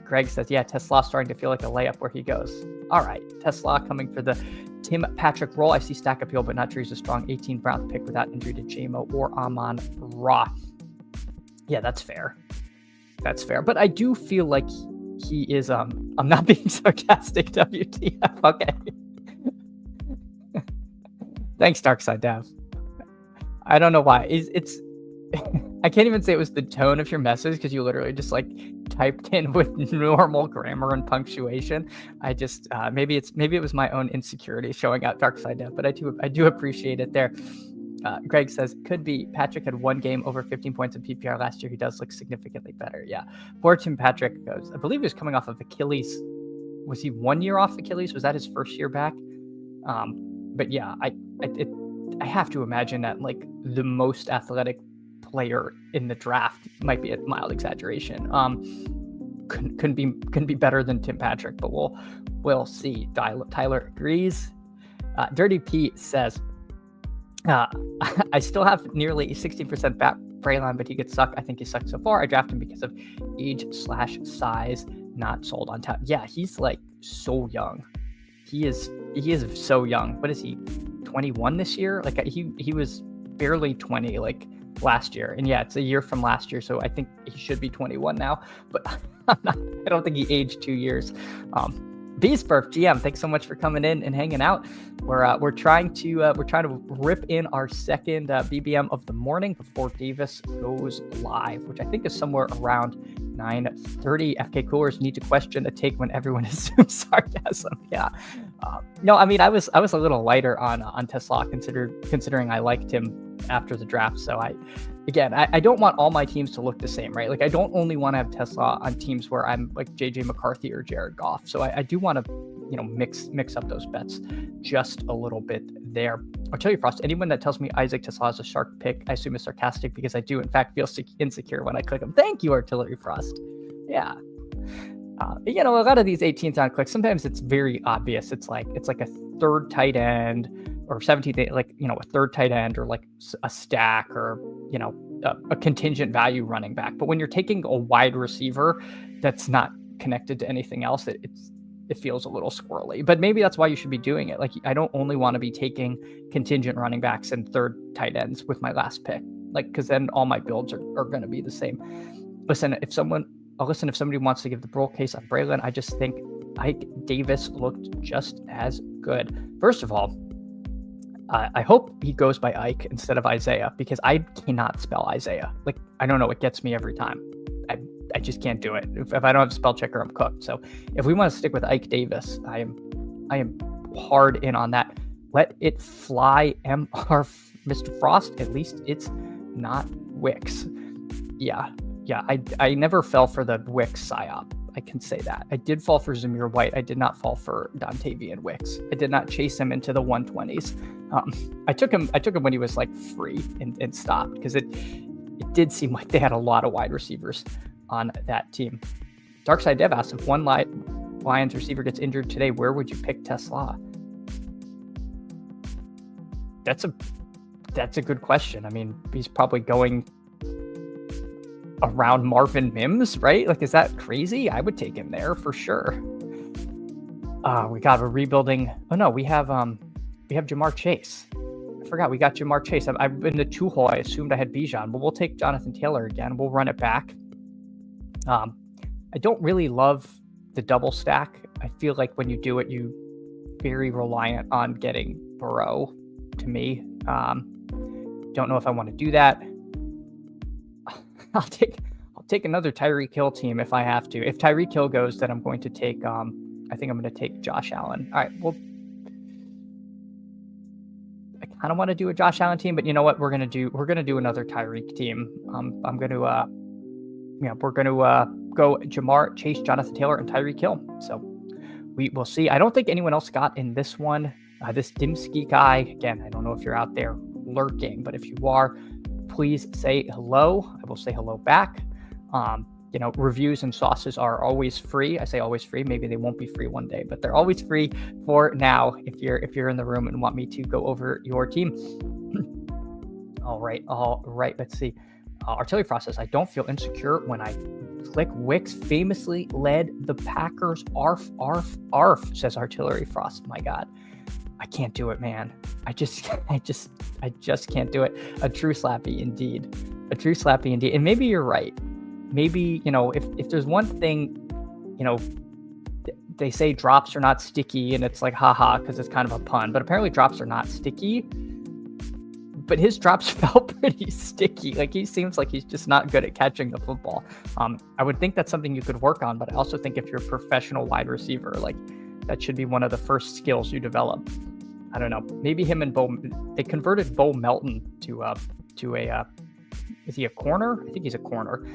Greg says, yeah, Tesla starting to feel like a layup where he goes. All right, Tesla coming for the Tim Patrick role. I see stack appeal, but not sure he's a strong 18th round pick without injury to JMO or Amon-Ra. Yeah, that's fair. But I do feel like he is, I'm not being sarcastic, WTF. Okay. Thanks, Darkside Dev. I don't know why. It's I can't even say it was the tone of your message because you literally just like typed in with normal grammar and punctuation. I just maybe it was my own insecurity showing out Darkside Dev, but I do appreciate it there. Greg says, could be Patrick had 1 game over 15 points in PPR last year. He does look significantly better. Yeah. Poor Tim Patrick goes, I believe he was coming off of Achilles. Was he 1 year off Achilles? Was that his first year back? But yeah, I have to imagine that like the most athletic player in the draft might be a mild exaggeration. Couldn't be better than Tim Patrick, but we'll see. Tyler agrees. Dirty Pete says, I still have nearly 60% back Braylon, but he could suck. I think he sucked so far. I drafted him because of age/size, not sold on top. Yeah, he's like so young. He is so young. What is he? 21 this year? Like he was barely 20 like last year. And yeah, it's a year from last year, so I think he should be 21 now. But I don't think he aged 2 years. Beastburf GM, thanks so much for coming in and hanging out. We're trying to rip in our second BBM of the morning before Davis goes live, which I think is somewhere around 9:30. FK Coolers need to question a take when everyone assumes sarcasm. Yeah, no, I mean I was a little lighter on Tesla considering I liked him after the draft. So I don't want all my teams to look the same, right? Like I don't only want to have Tesla on teams where I'm like JJ McCarthy or Jared Goff. So I do want to, mix up those bets just a little bit there. I'll tell you, Frost, anyone that tells me Isaac Tesla is a shark pick, I assume is sarcastic because I do in fact feel insecure when I click him. Thank you, Artillery Frost. Yeah. A lot of these 18th round clicks, sometimes it's very obvious. It's like a third tight end or 17th, like, a third tight end or like a stack or, a contingent value running back. But when you're taking a wide receiver that's not connected to anything else, it feels a little squirrely. But maybe that's why you should be doing it. Like, I don't only want to be taking contingent running backs and third tight ends with my last pick, like, because then all my builds are going to be the same. Listen, if somebody wants to give the bull case on Braylon, I just think Ike Davis looked just as good. First of all, I hope he goes by Ike instead of Isaiah, because I cannot spell Isaiah. Like, I don't know, it gets me every time. I just can't do it. If I don't have a spell checker, I'm cooked. So if we want to stick with Ike Davis, I am hard in on that. Let it fly, MR Mr. Frost. At least it's not Wicks. Yeah. I never fell for the Wicks psyop. I can say that. I did fall for Zamir White. I did not fall for Dontavian Wicks. I did not chase him into the 120s. I took him when he was like free and stopped, because it did seem like they had a lot of wide receivers on that team. Darkside Dev asked, if one Lions receiver gets injured today, where would you pick Tesla? That's a good question. I mean, he's probably going around Marvin Mims, right? Like, is that crazy? I would take him there for sure. We got a rebuilding. Oh no, we have Jamar Chase. I forgot we got Jamar Chase. I've been the 2-hole. I assumed I had Bijan, but we'll take Jonathan Taylor again. We'll run it back. I don't really love the double stack. I feel like when you do it, you very reliant on getting Burrow. To me, don't know if I want to do that. I'll take another Tyreek Hill team if I have to. If Tyreek Hill goes, then I'm going to take. I think I'm going to take Josh Allen. All right. Well, I kind of want to do a Josh Allen team, but you know what? We're gonna do another Tyreek team. I'm going to we're going to go Jamar Chase, Jonathan Taylor, and Tyreek Hill. So we will see. I don't think anyone else got in this one. This Dimsky guy, again, I don't know if you're out there lurking, but if you are, please say hello. I will say hello back. Reviews and sauces are always free. I say always free. Maybe they won't be free one day, but they're always free for now if you're in the room and want me to go over your team. All right. Let's see. Artillery Frost says, I don't feel insecure when I click Wicks famously led the Packers. Arf, says Artillery Frost. My God. I can't do it, man. I just can't do it. A true slappy indeed. And maybe you're right. Maybe, if there's one thing, they say drops are not sticky, and it's like, haha, because it's kind of a pun, but apparently drops are not sticky. But his drops felt pretty sticky. Like, he seems like he's just not good at catching the football. I would think that's something you could work on, but I also think if you're a professional wide receiver, like, that should be one of the first skills you develop. I don't know. Maybe him and Bo. They converted Bo Melton to a. Is he a corner? I think he's a corner.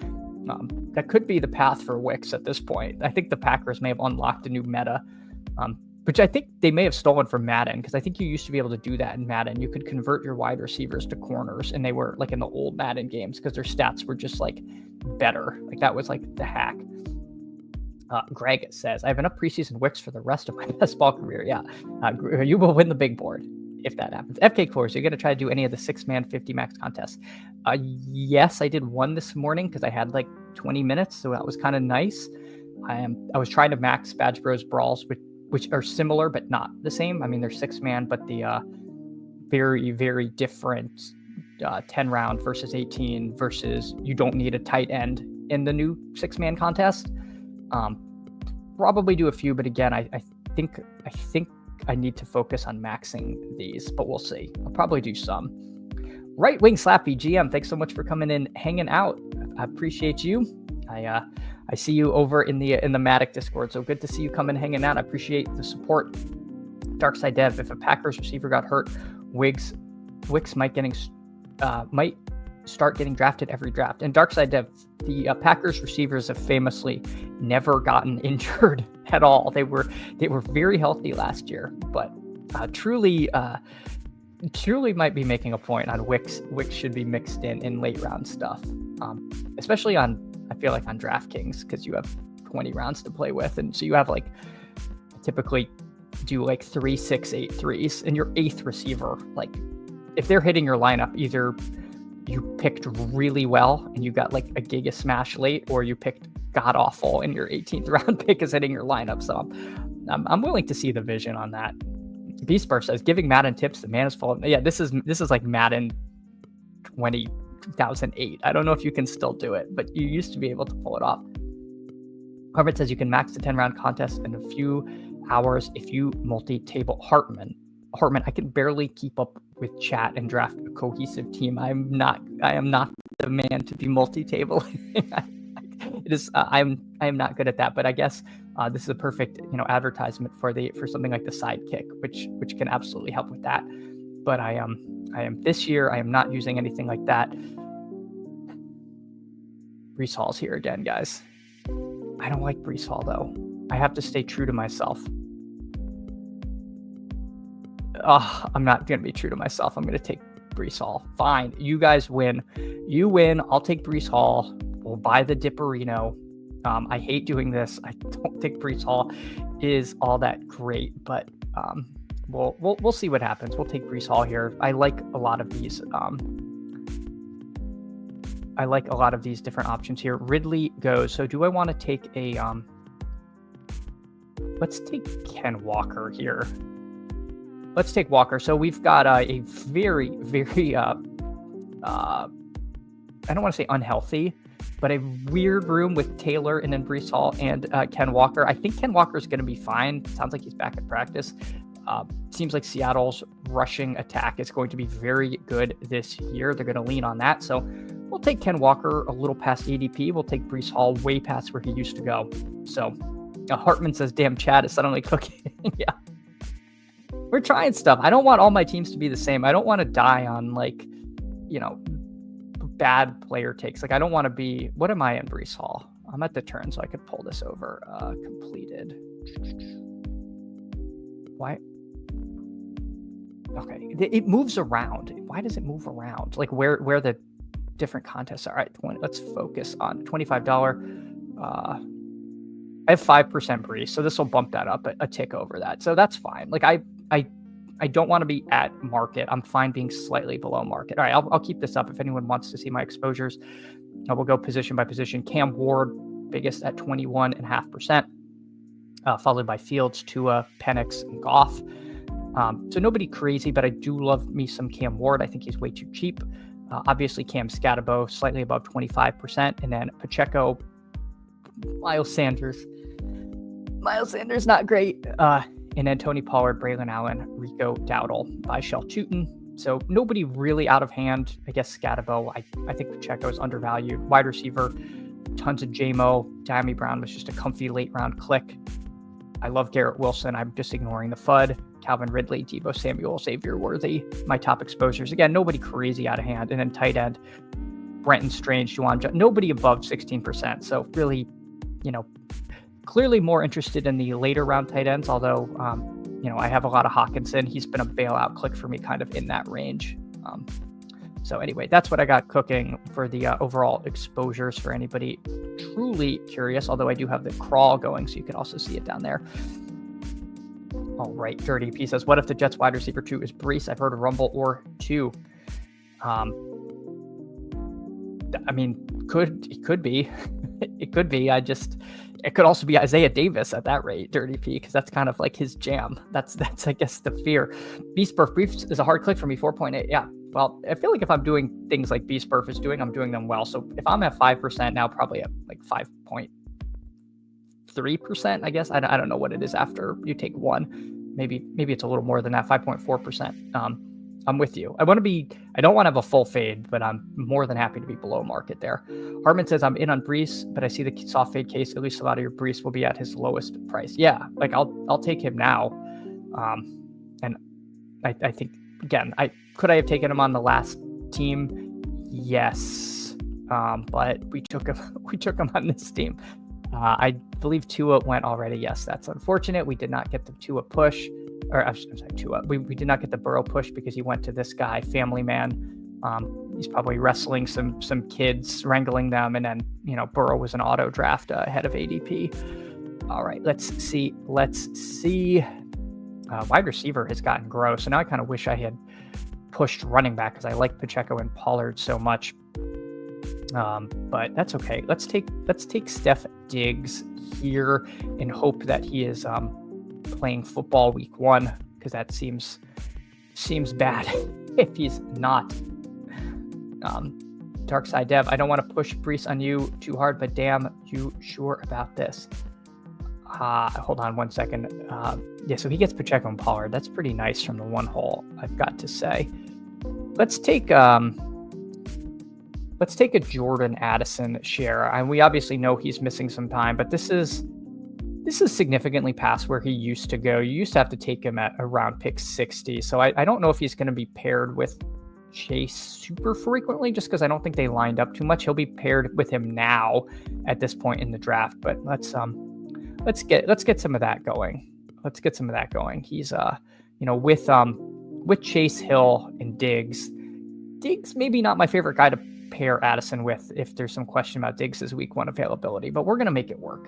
That could be the path for Wicks at this point. I think the Packers may have unlocked a new meta, which I think they may have stolen from Madden, because I think you used to be able to do that in Madden. You could convert your wide receivers to corners, and they were like in the old Madden games because their stats were just like better. Like, that was like the hack. Greg says, I have enough preseason Wicks for the rest of my best ball career. Yeah, you will win the big board if that happens. FK Course, you're going to try to do any of the 6-man 50 max contests? Yes, I did one this morning because I had like 20 minutes, so that was kind of nice. I was trying to max Badge Bros Brawls, which are similar but not the same. I mean, they're 6-man, but the very, very different 10 round versus 18 versus you don't need a tight end in the new 6-man contest. Probably do a few, but again, I think I need to focus on maxing these, but we'll see. I'll probably do some. Right Wing Slappy GM, thanks so much for coming in, hanging out. I appreciate you. I see you over in the Matic Discord, so good to see you coming, hanging out. I appreciate the support. Darkside Dev, if a Packers receiver got hurt, Wicks might start getting drafted every draft. And Darkside Dev, the Packers receivers have famously never gotten injured at all. They were very healthy last year, but truly might be making a point on Wicks. Wicks should be mixed in late round stuff, especially I feel like on DraftKings, because you have 20 rounds to play with, and so you have like typically do like 3, 6, 8 threes, and your 8th receiver, like if they're hitting your lineup, either you picked really well and you got like a giga smash late, or you picked god awful and your 18th round pick is hitting your lineup. So I'm willing to see the vision on that. Beastburst says, giving Madden tips, the man is full of. Yeah, this is like Madden 2008. I don't know if you can still do it, but you used to be able to pull it off. Harvard says you can max the 10-round contest in a few hours if you multi-table Hartman. I can barely keep up with chat and draft a cohesive team. I am not the man to be multi-table. I am not good at that, but I guess this is a perfect advertisement for something like the sidekick, which can absolutely help with that. But I am this year I am not using anything like that. Brees Hall's here again, guys. I don't like Brees Hall though. I have to stay true to myself. I'm not going to be true to myself. I'm going to take Brees Hall. Fine. You guys win. You win. I'll take Brees Hall. We'll buy the Dipperino. I hate doing this. I don't think Brees Hall is all that great, but we'll see what happens. We'll take Brees Hall here. I like a lot of these. I like a lot of these different options here. Ridley goes. So do I want to take a let's take Ken Walker here. Let's take Walker. So we've got a very, very, I don't want to say unhealthy, but a weird room with Taylor and then Brees Hall and Ken Walker. I think Ken Walker is going to be fine. Sounds like he's back at practice. Seems like Seattle's rushing attack is going to be very good this year. They're going to lean on that. So we'll take Ken Walker a little past ADP. We'll take Brees Hall way past where he used to go. So Hartman says, damn, Chad is suddenly cooking. Yeah. We're trying stuff. I don't want all my teams to be the same. I don't want to die on bad player takes. Like I don't want to be, what am I in Brees Hall? I'm at the turn, so I could pull this over. Completed. Why? Okay. It moves around. Why does it move around? Like where the different contests are. All right, let's focus on $25. I have 5% Brees, so this will bump that up a tick over that. So that's fine. Like I don't want to be at market. I'm fine being slightly below market. All right, I'll keep this up if anyone wants to see my exposures. We'll go position by position. Cam Ward, biggest at 21.5%, followed by Fields, Tua, Penix, and Goff. So nobody crazy, but I do love me some Cam Ward. I think he's way too cheap. Obviously, Cam Skattebo, slightly above 25%, and then Pacheco, Miles Sanders, not great. And then Tony Pollard, Braylon Allen, Rico Dowdle, Bishal Tutin. So nobody really out of hand. I guess Skattebo. I think Pacheco is undervalued. Wide receiver, tons of JMO. Diami Brown was just a comfy late round click. I love Garrett Wilson. I'm just ignoring the FUD. Calvin Ridley, Deebo Samuel, Xavier Worthy. My top exposures. Again, nobody crazy out of hand. And then tight end, Brenton Strange, nobody above 16%. So really, clearly more interested in the later round tight ends, although, I have a lot of Hawkinson. He's been a bailout click for me kind of in that range. So anyway, that's what I got cooking for the overall exposures for anybody truly curious, although I do have the crawl going, so you can also see it down there. All right, Dirty P says, what if the Jets wide receiver 2 is Brees? I've heard a rumble or 2. It could be. It could be. It could also be Isaiah Davis at that rate, Dirty P, because that's kind of like his jam. That's I guess the fear. Beast Burf Briefs is a hard click for me, 4.8. Yeah. Well, I feel like if I'm doing things like Beast Burf is doing, I'm doing them well. So if I'm at 5% now, probably at like 5.3%, I guess. I don't know what it is after you take one. Maybe it's a little more than that, 5.4%. I'm with you. I don't want to have a full fade, but I'm more than happy to be below market there. Hartman says, I'm in on Brees, but I see the soft fade case. At least a lot of your Brees will be at his lowest price. Yeah, like I'll take him now. And I think, again, could I have taken him on the last team? Yes. But we took him on this team. I believe Tua went already. Yes, that's unfortunate. We did not get the Tua push. Tua. We did not get the Burrow push because he went to this guy, Family Man. He's probably wrestling some kids, wrangling them, and then Burrow was an auto draft ahead of ADP. All right, let's see. Wide receiver has gotten gross, so now I kind of wish I had pushed running back because I like Pacheco and Pollard so much. But that's okay. Let's take Steph Diggs here and hope that he is playing football week 1, because that seems bad if he's not. Don't Dark Side Dev, I don't want to push Brees on you too hard, but damn, you sure about this? Hold on 1 second. Yeah, so he gets Pacheco and Pollard. That's pretty nice from the one hole, I've got to say. Let's take a Jordan Addison share. And we obviously know he's missing some time, but this is significantly past where he used to go. You used to have to take him at around pick 60. So I don't know if he's going to be paired with Chase super frequently, just because I don't think they lined up too much. He'll be paired with him now at this point in the draft, but let's get some of that going. Let's get some of that going. He's with Chase, Hill, and Diggs. Diggs maybe not my favorite guy to pair Addison with if there's some question about Diggs' week 1 availability, but we're gonna make it work.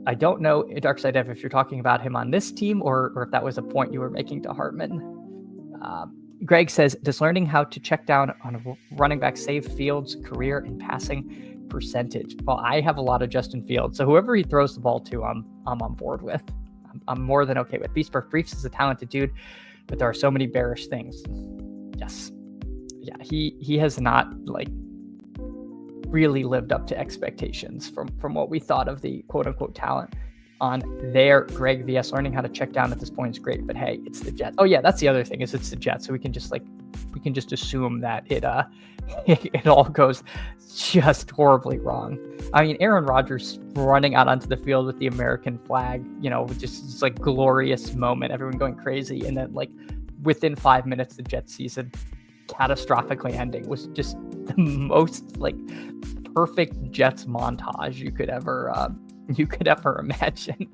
I don't know, Darkside Dev, if you're talking about him on this team or if that was a point you were making to Hartman. Greg says, does learning how to check down on a running back save Fields' career and passing percentage? Well, I have a lot of Justin Fields, so whoever he throws the ball to, I'm on board with. I'm more than okay with. Beastburg Briefs is a talented dude, but there are so many bearish things. Yes. Yeah, he has not really lived up to expectations from what we thought of the quote unquote talent on there. Greg VS, learning how to check down at this point is great, but hey, it's the Jets. Oh yeah, that's the other thing, is it's the Jets, so we can just assume that it it all goes just horribly wrong. I mean, Aaron Rodgers running out onto the field with the American flag, just this glorious moment, everyone going crazy, and then within 5 minutes the Jets season catastrophically ending was just the most perfect Jets montage you could ever imagine.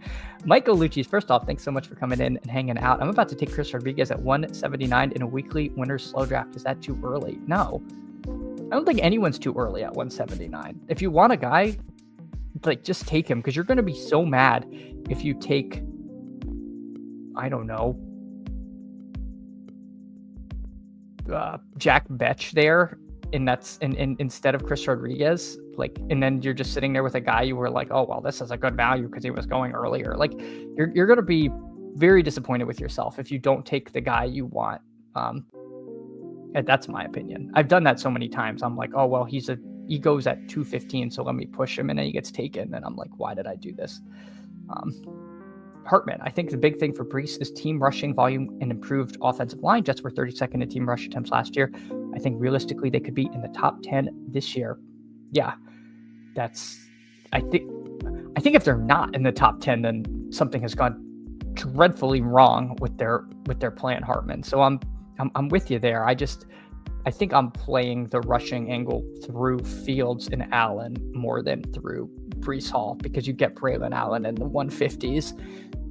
Michael Lucci's, first off, thanks so much for coming in and hanging out. I'm about to take Chris Rodriguez at 179 in a weekly winner's slow draft. Is that too early? No, I don't think anyone's too early at 179. If you want a guy, just take him, because you're going to be so mad if you take, I don't know, Jack Betch there, and that's instead of Chris Rodriguez, and then you're just sitting there with a guy you were like, oh well, this is a good value because he was going earlier. You're going to be very disappointed with yourself if you don't take the guy you want. And that's my opinion. I've done that so many times. I'm like, oh well, he goes at 215, so let me push him, and then he gets taken, and I'm like, why did I do this? Hartman, I think the big thing for Brees is team rushing volume and improved offensive line. Jets were 32nd in team rush attempts last year. I think realistically they could be in the top 10 this year. Yeah, I think if they're not in the top 10, then something has gone dreadfully wrong with their plan, Hartman. So I'm with you there. I think I'm playing the rushing angle through Fields and Allen more than through Brees Hall, because you get Braylon Allen in the 150s.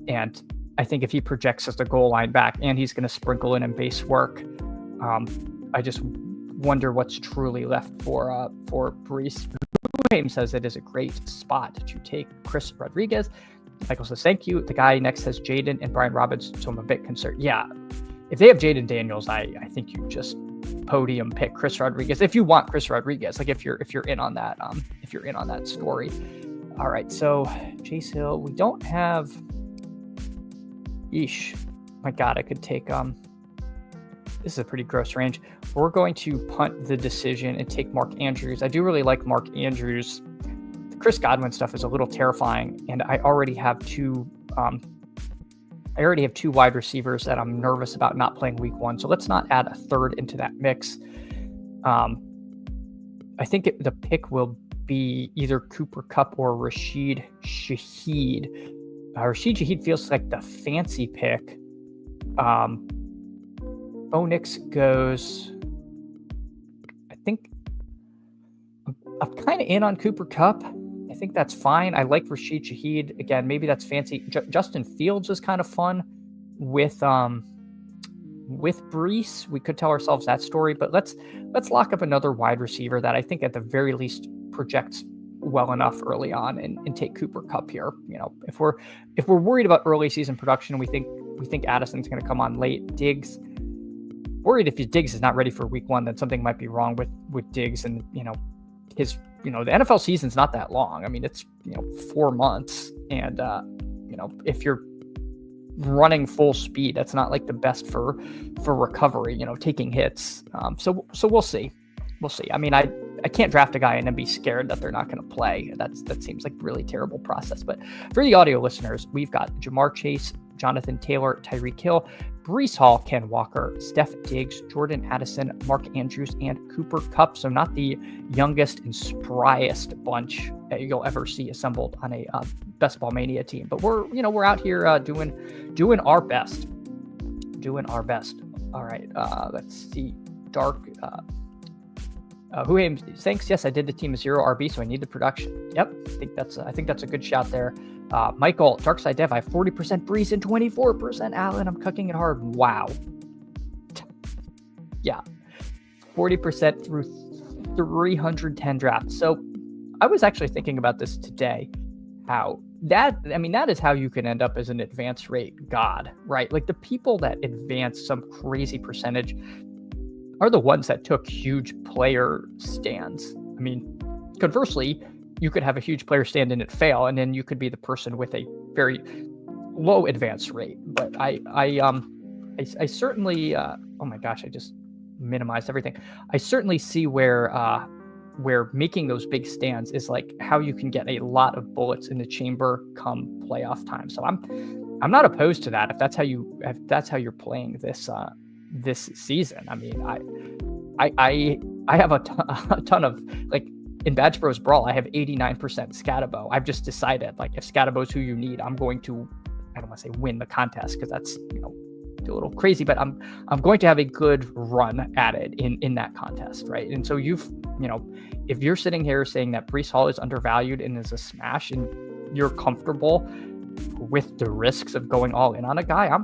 And I think if he projects as the goal line back and he's going to sprinkle in base work, I just wonder what's truly left for Brees. James says it is a great spot to take Chris Rodriguez. Michael says, thank you. The guy next says Jaden and Brian Robbins, so I'm a bit concerned. Yeah, if they have Jaden Daniels, I think you just podium pick Chris Rodriguez if you want Chris Rodriguez. If you're in on that story. All right, so Chase Hill, we don't have. Eesh, my God, I could take this is a pretty gross range. We're going to punt the decision and take Mark Andrews. I do really like Mark Andrews. The Chris Godwin stuff is a little terrifying, and I already have two wide receivers that I'm nervous about not playing week 1. So let's not add a third into that mix. I think the pick will be either Cooper Kupp or Rashid Shaheed. Rashid Shaheed feels like the fancy pick. Bo Nix goes, I think I'm kind of in on Cooper Kupp. I think that's fine. I like Rashid Shaheed. Again, maybe that's fancy. Justin Fields is kind of fun with Brees. We could tell ourselves that story, but let's lock up another wide receiver that I think at the very least projects well enough early on and take Cooper Kupp here. If we're worried about early season production, we think Addison's going to come on late. Diggs, worried if Diggs is not ready for week 1, then something might be wrong with Diggs. And his the NFL season's not that long. I mean, it's 4 months, and if you're running full speed. That's not like the best for recovery, taking hits. So we'll see. We'll see. I mean, I can't draft a guy and then be scared that they're not going to play. That seems like a really terrible process. But for the audio listeners, we've got Jamar Chase, Jonathan Taylor, Tyreek Hill, Breece Hall, Ken Walker, Steph Diggs, Jordan Addison, Mark Andrews, and Cooper Kupp. So not the youngest and spryest bunch that you'll ever see assembled on a Best Ball Mania team. But we're out here doing our best. Doing our best. All right. Let's see. Dark. Who aims? Thanks. Yes, I did the team of 0 RB, so I need the production. Yep. I think that's a good shout there. Michael, Darkside Dev, I have 40% Breece and 24% Allen. I'm cooking it hard. Wow. Yeah. 40% through 310 drafts. So I was actually thinking about this today. That is how you can end up as an advance rate god, right? Like the people that advance some crazy percentage are the ones that took huge player stands. I mean, conversely, you could have a huge player stand and it fail, and then you could be the person with a very low advance rate. But I certainly, oh my gosh, I just minimized everything. I certainly see where making those big stands is like how you can get a lot of bullets in the chamber come playoff time. So I'm not opposed to that if that's how you're playing this season. I mean, I have a ton of, like, in Badge Bros Brawl, I have 89% Skattebo. I've just decided, like, if Skattebo's who you need, I'm going to, I don't want to say win the contest because that's, a little crazy, but I'm going to have a good run at it in that contest, right? And so if you're sitting here saying that Breece Hall is undervalued and is a smash, and you're comfortable with the risks of going all in on a guy,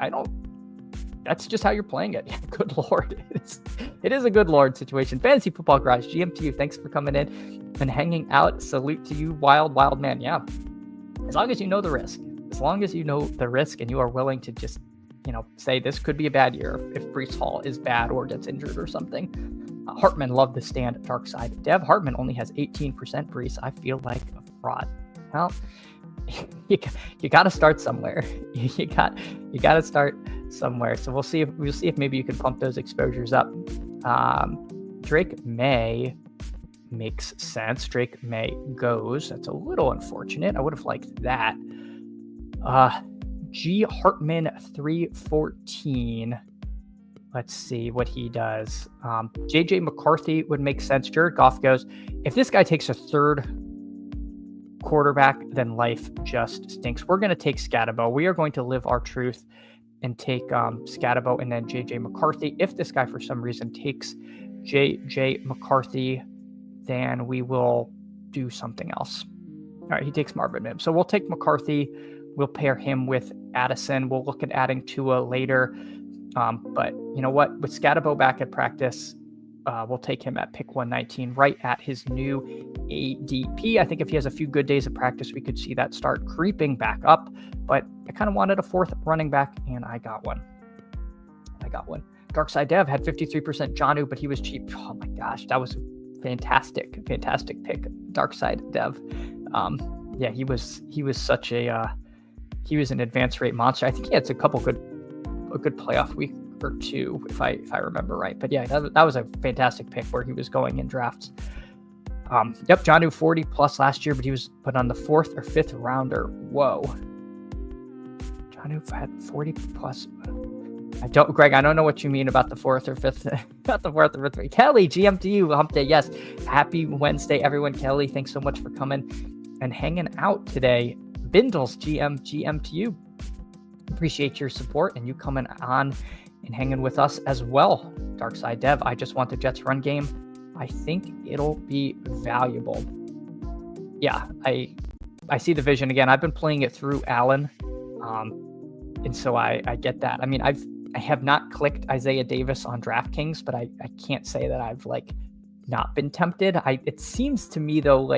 I don't. That's just how you're playing it. Good Lord. It is a good Lord situation. Fantasy Football Garage, GM to you. Thanks for coming in and hanging out. Salute to you, wild man. Yeah. As long as you know the risk. As long as you know the risk and you are willing to just, say this could be a bad year if Breece Hall is bad or gets injured or something. Hartman loved the stand. Dark Side. Dev Hartman only has 18% Breece. I feel like a fraud. Well, you got to start somewhere. You got to start somewhere. So we'll see if maybe you can pump those exposures up. Drake May makes sense. Drake May goes. That's a little unfortunate. I would have liked that. G Hartman 314. Let's see what he does. JJ McCarthy would make sense. Jared Goff goes. If this guy takes a third quarterback, then life just stinks. We're going to take Skattebo. We are going to live our truth and take Skattebo and then JJ McCarthy. If this guy for some reason takes JJ McCarthy, then we will do something else. All right, he takes Marvin Mims. So we'll take McCarthy. We'll pair him with Addison. We'll look at adding Tua later. But you know what? With Skattebo back at practice, we'll take him at pick 119, right at his new ADP. I think if he has a few good days of practice, we could see that start creeping back up. But I kind of wanted a fourth running back, and I got one. Darkside Dev had 53% Jonnu, but he was cheap. Oh my gosh, that was a fantastic pick. Darkside Dev. Yeah, he was such a he was an advance rate monster. I think he had a good playoff week or two, if I remember right. But yeah, that was a fantastic pick where he was going in drafts. Yep, Jonnu 40 plus last year, but he was put on the 4th or 5th rounder. Whoa. Jonnu had 40 plus. Greg, I don't know what you mean about the 4th or 5th. About the 4th or 5th. Kelly, GM to you, hump day. Yes. Happy Wednesday, everyone. Kelly, thanks so much for coming and hanging out today. Bindles, GM to you. Appreciate your support and you coming on and hanging with us as well. Darkside Dev, I just want the Jets run game. I think it'll be valuable. Yeah, I see the vision again. I've been playing it through Allen. And so I get that. I mean, I have not clicked Isaiah Davis on DraftKings, but I can't say that I've not been tempted. It seems to me though,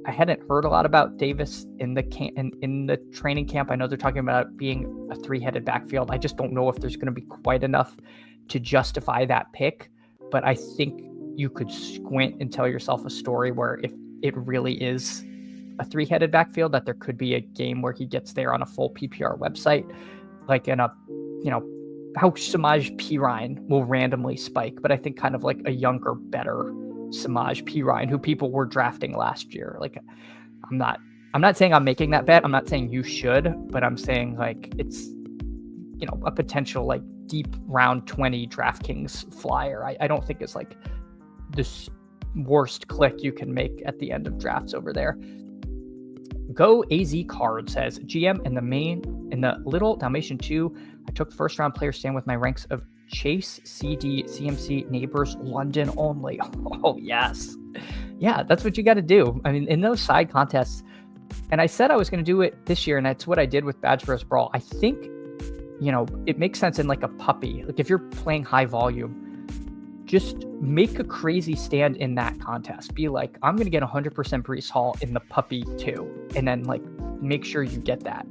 I hadn't heard a lot about Davis in the training camp. I know they're talking about it being a 3-headed backfield. I just don't know if there's going to be quite enough to justify that pick. But I think you could squint and tell yourself a story where if it really is a three-headed backfield, that there could be a game where he gets there on a full PPR website, like in a, how Samaj Pirine will randomly spike, but I think kind of like a younger, better Samaj Pirine who people were drafting last year. Like, I'm not saying I'm making that bet. I'm not saying you should, but I'm saying like it's, a potential like deep round 20 DraftKings flyer. I don't think it's like this worst click you can make at the end of drafts over there. Go AZ Card says, GM in the Little Dalmatian 2, I took first round player stand with my ranks of Chase, CD, CMC, Neighbors, London only. Oh, yes. Yeah, that's what you got to do. I mean, in those side contests, and I said I was going to do it this year, and that's what I did with Badge vs. Brawl. I think, it makes sense in like a puppy. Like if you're playing high volume, just make a crazy stand in that contest. Be like, I'm going to get 100% Breece Hall in the puppy too. And then like, make sure you get that.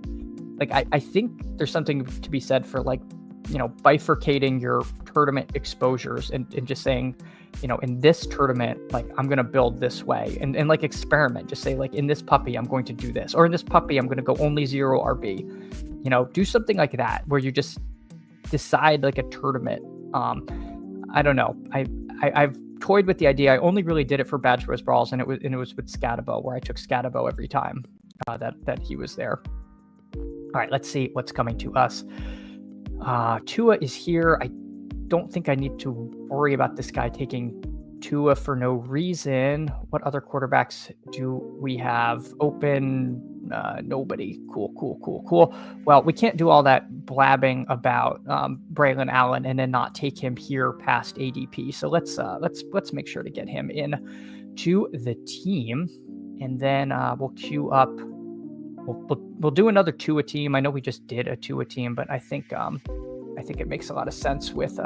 Like, I think there's something to be said for like, bifurcating your tournament exposures and just saying, in this tournament, like I'm going to build this way and like experiment. Just say like, in this puppy, I'm going to do this, or in this puppy, I'm going to go only 0 RB, do something like that where you just decide like a tournament. I don't know. I've toyed with the idea. I only really did it for Badge vs. Brawls, and it was with Skattebo, where I took Skattebo every time that he was there. All right, let's see what's coming to us. Tua is here. I don't think I need to worry about this guy taking Tua for no reason. What other quarterbacks do we have open? Nobody. Cool. Well, we can't do all that blabbing about Braylon Allen and then not take him here past ADP. So let's make sure to get him in to the team, and then we'll queue up. We'll do another Tua team. I know we just did a Tua team, but I think it makes a lot of sense with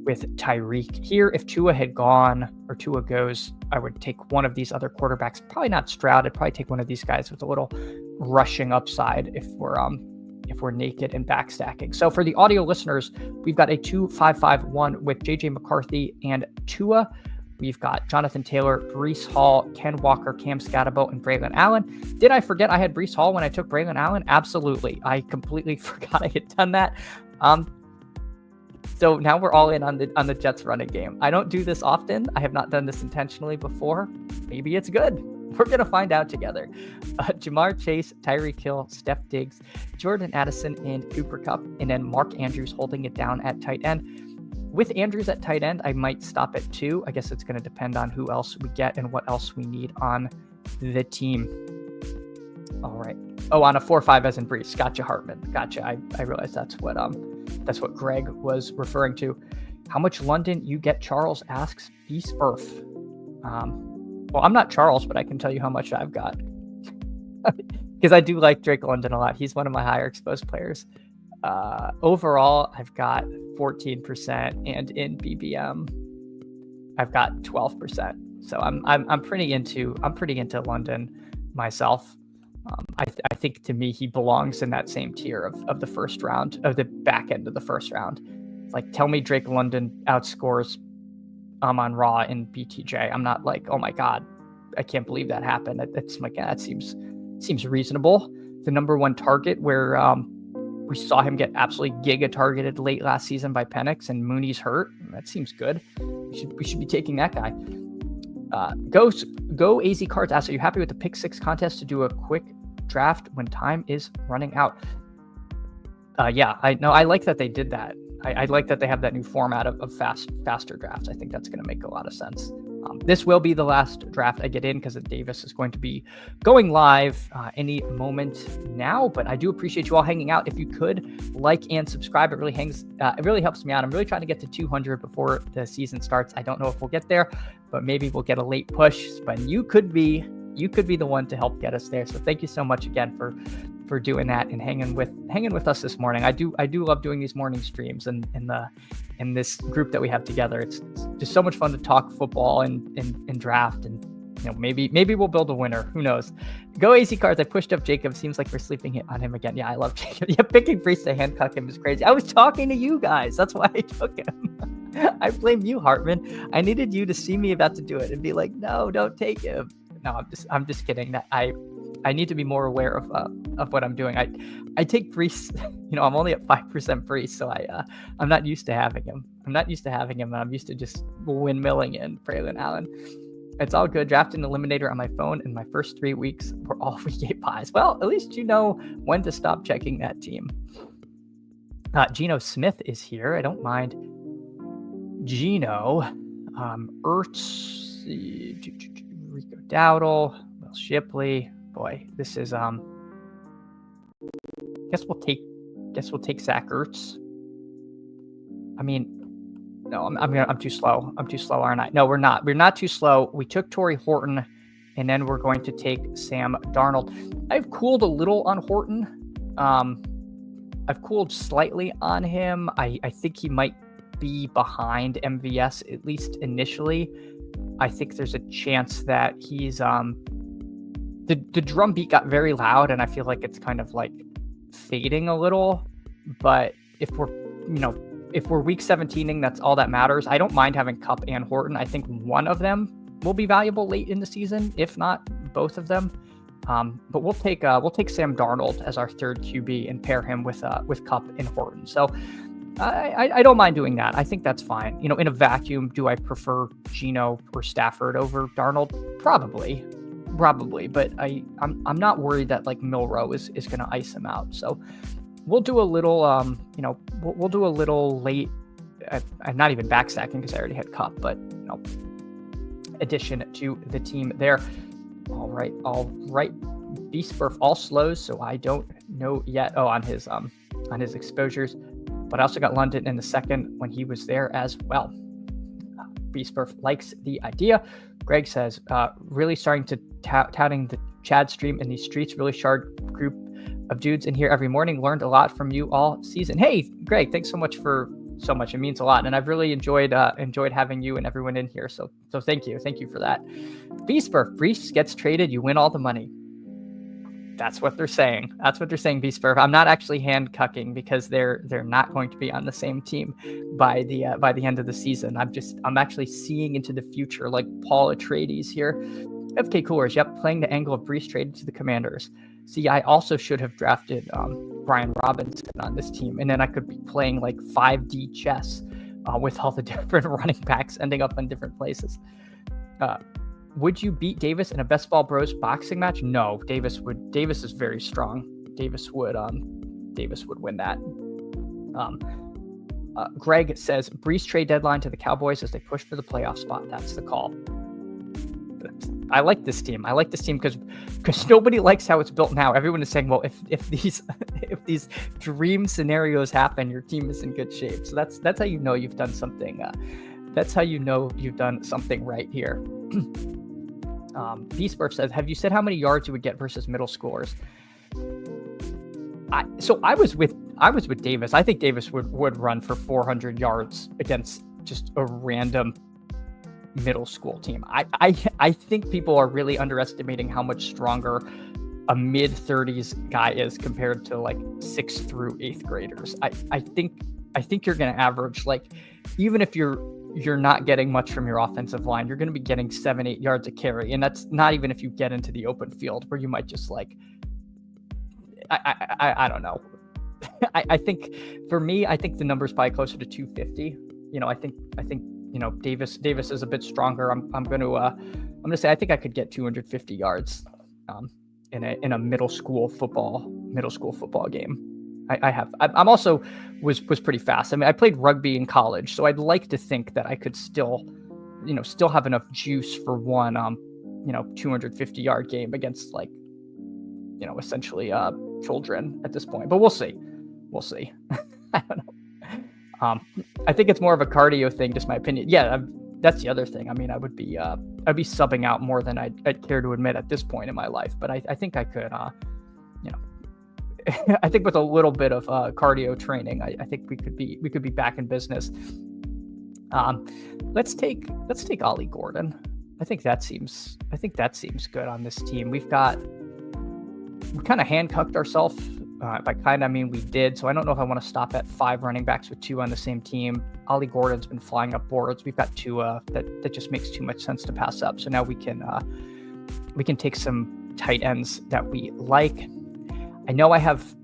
Tyreek here. If Tua had gone, or Tua goes, I would take one of these other quarterbacks. Probably not Stroud. I'd probably take one of these guys with a little rushing upside if we're naked and backstacking. So for the audio listeners, we've got a 2-5-5-1 with JJ McCarthy and Tua. We've got Jonathan Taylor, Breece Hall, Ken Walker, Cam Skattebo, and Braylon Allen. Did I forget I had Breece Hall when I took Braylon Allen? Absolutely. I completely forgot I had done that. So now we're all in on the Jets running game. I don't do this often. I have not done this intentionally before. Maybe it's good. We're going to find out together. Jamar Chase, Tyreek Hill, Steph Diggs, Jordan Addison, and Cooper Kupp. And then Mark Andrews holding it down at tight end. With Andrews at tight end, I might stop at 2. I guess it's going to depend on who else we get and what else we need on the team. All right. Oh, on a 4-5 as in Breece. Gotcha, Hartman. Gotcha. I realized that's what Greg was referring to. How much London you get? Charles asks. B Spurf. Well, I'm not Charles, but I can tell you how much I've got. Because I do like Drake London a lot. He's one of my higher exposed players. Overall, I've got 14%, and in BBM, I've got 12%. So I'm pretty into London myself. I think to me he belongs in that same tier of the first round, of the back end of the first round. Like, tell me Drake London outscores Amon-Ra in BTJ. I'm not like, oh my god, I can't believe that happened. It's like, yeah, that seems reasonable. The number one target where we saw him get absolutely giga targeted late last season by Penix, and Mooney's hurt. That seems good. We should be taking that guy. Go AZ Cards asks, are you happy with the Pick 6 contest to do a quick draft when time is running out? Yeah, I like that they did that. I like that they have that new format of faster drafts. I think that's going to make a lot of sense. This will be the last draft I get in because Davis is going to be going live any moment now. But I do appreciate you all hanging out. If you could like and subscribe, it really helps me out. I'm really trying to get to 200 before the season starts. I don't know if we'll get there, but maybe we'll get a late push. But you could be the one to help get us there. So thank you so much again for doing that and hanging with us this morning. I do love doing these morning streams and in this group that we have together. It's just so much fun to talk football and draft, and maybe we'll build a winner. Who knows? Go AZ Cards. I pushed up Jacob. Seems like we're sleeping on him again. Yeah, I love Jacob. Yeah, picking Breece to handcuff him is crazy. I was talking to you guys. That's why I took him. I blame you, Hartman. I needed you to see me about to do it and be like, no, don't take him. No, I'm just kidding. That I need to be more aware of what I'm doing. I take Brees, I'm only at 5% Brees, so I'm not used to having him. And I'm used to just windmilling in Braylon Allen. It's all good. Draft an eliminator on my phone, and my first 3 weeks were all week 8 buys. Well, at least you know when to stop checking that team. Geno Smith is here. I don't mind Geno. Ertz, Rico Dowdle, Will Shipley. Boy, this is guess we'll take Zach Ertz. I mean, no, I'm too slow. I'm too slow, aren't I? No, we're not. We're not too slow. We took Torrey Horton, and then we're going to take Sam Darnold. I've cooled a little on Horton. I've cooled slightly on him. I think he might be behind MVS, at least initially. I think there's a chance that he's the drum beat got very loud, and I feel like it's kind of like fading a little. But if we're week 17ing, that's all that matters. I don't mind having Kupp and Horton. I think one of them will be valuable late in the season, if not both of them. But we'll take Sam Darnold as our third QB and pair him with Kupp and Horton. So I don't mind doing that. I think that's fine. In a vacuum, do I prefer Geno or Stafford over Darnold? Probably, but I'm not worried that like Milroe is going to ice him out. So we'll do a little we'll do a little late. I'm not even backstacking because I already had Kupp, but addition to the team there. All right. Beastburf all slows, so I don't know yet. On his exposures, but I also got London in the second when he was there as well. Beastburf likes the idea. Greg says, really starting to touting the Chad stream in these streets. Really sharp group of dudes in here every morning. Learned a lot from you all season. Hey, Greg, thanks so much for so much. It means a lot, and I've really enjoyed having you and everyone in here. So thank you for that. Beastburf, Brees gets traded, you win all the money. That's what they're saying. Beastburf. I'm not actually hand cucking because they're not going to be on the same team by the end of the season. I'm actually seeing into the future, like Paul Atreides here. FK Coolers, yep, playing the angle of Brees traded to the Commanders. See, I also should have drafted Brian Robinson on this team, and then I could be playing like 5D chess with all the different running backs ending up in different places. Would you beat Davis in a Best Ball Bros boxing match? No, Davis is very strong. Davis would win that. Greg says Brees trade deadline to the Cowboys as they push for the playoff spot. That's the call. I like this team. Because nobody likes how it's built now. Everyone is saying, well, if these dream scenarios happen, your team is in good shape. So that's how you know you've done something. That's how you know you've done something right here. Beastburf says, have you said how many yards you would get versus middle schoolers? I was with Davis. I think Davis would run for 400 yards against just a random middle school team. I think people are really underestimating how much stronger a mid-30s guy is compared to like 6th through 8th graders. I think you're going to average, like, even if you're not getting much from your offensive line, you're going to be getting 7-8 yards a carry, and that's not even if you get into the open field where you might just like I don't know. I think for me, I think the number's probably closer to 250. I think Davis is a bit stronger. I'm going to say I think I could get 250 yards in a middle school football game. I'm also was pretty fast. I mean, I played rugby in college, so I'd like to think that I could still have enough juice for one 250 yard game against like essentially children at this point. But we'll see. I don't know. I think it's more of a cardio thing, just my opinion. Yeah, that's the other thing. I mean, I'd be subbing out more than I'd care to admit at this point in my life. But I think I could, I think with a little bit of cardio training, I think we could be back in business. Let's take Ollie Gordon. I think that seems good on this team. We kind of hand-cucked ourselves. By kind, I mean we did. So I don't know if I want to stop at 5 running backs with 2 on the same team. Ollie Gordon's been flying up boards. We've got Tua that just makes too much sense to pass up. So now we can we can take some tight ends that we like. I know I have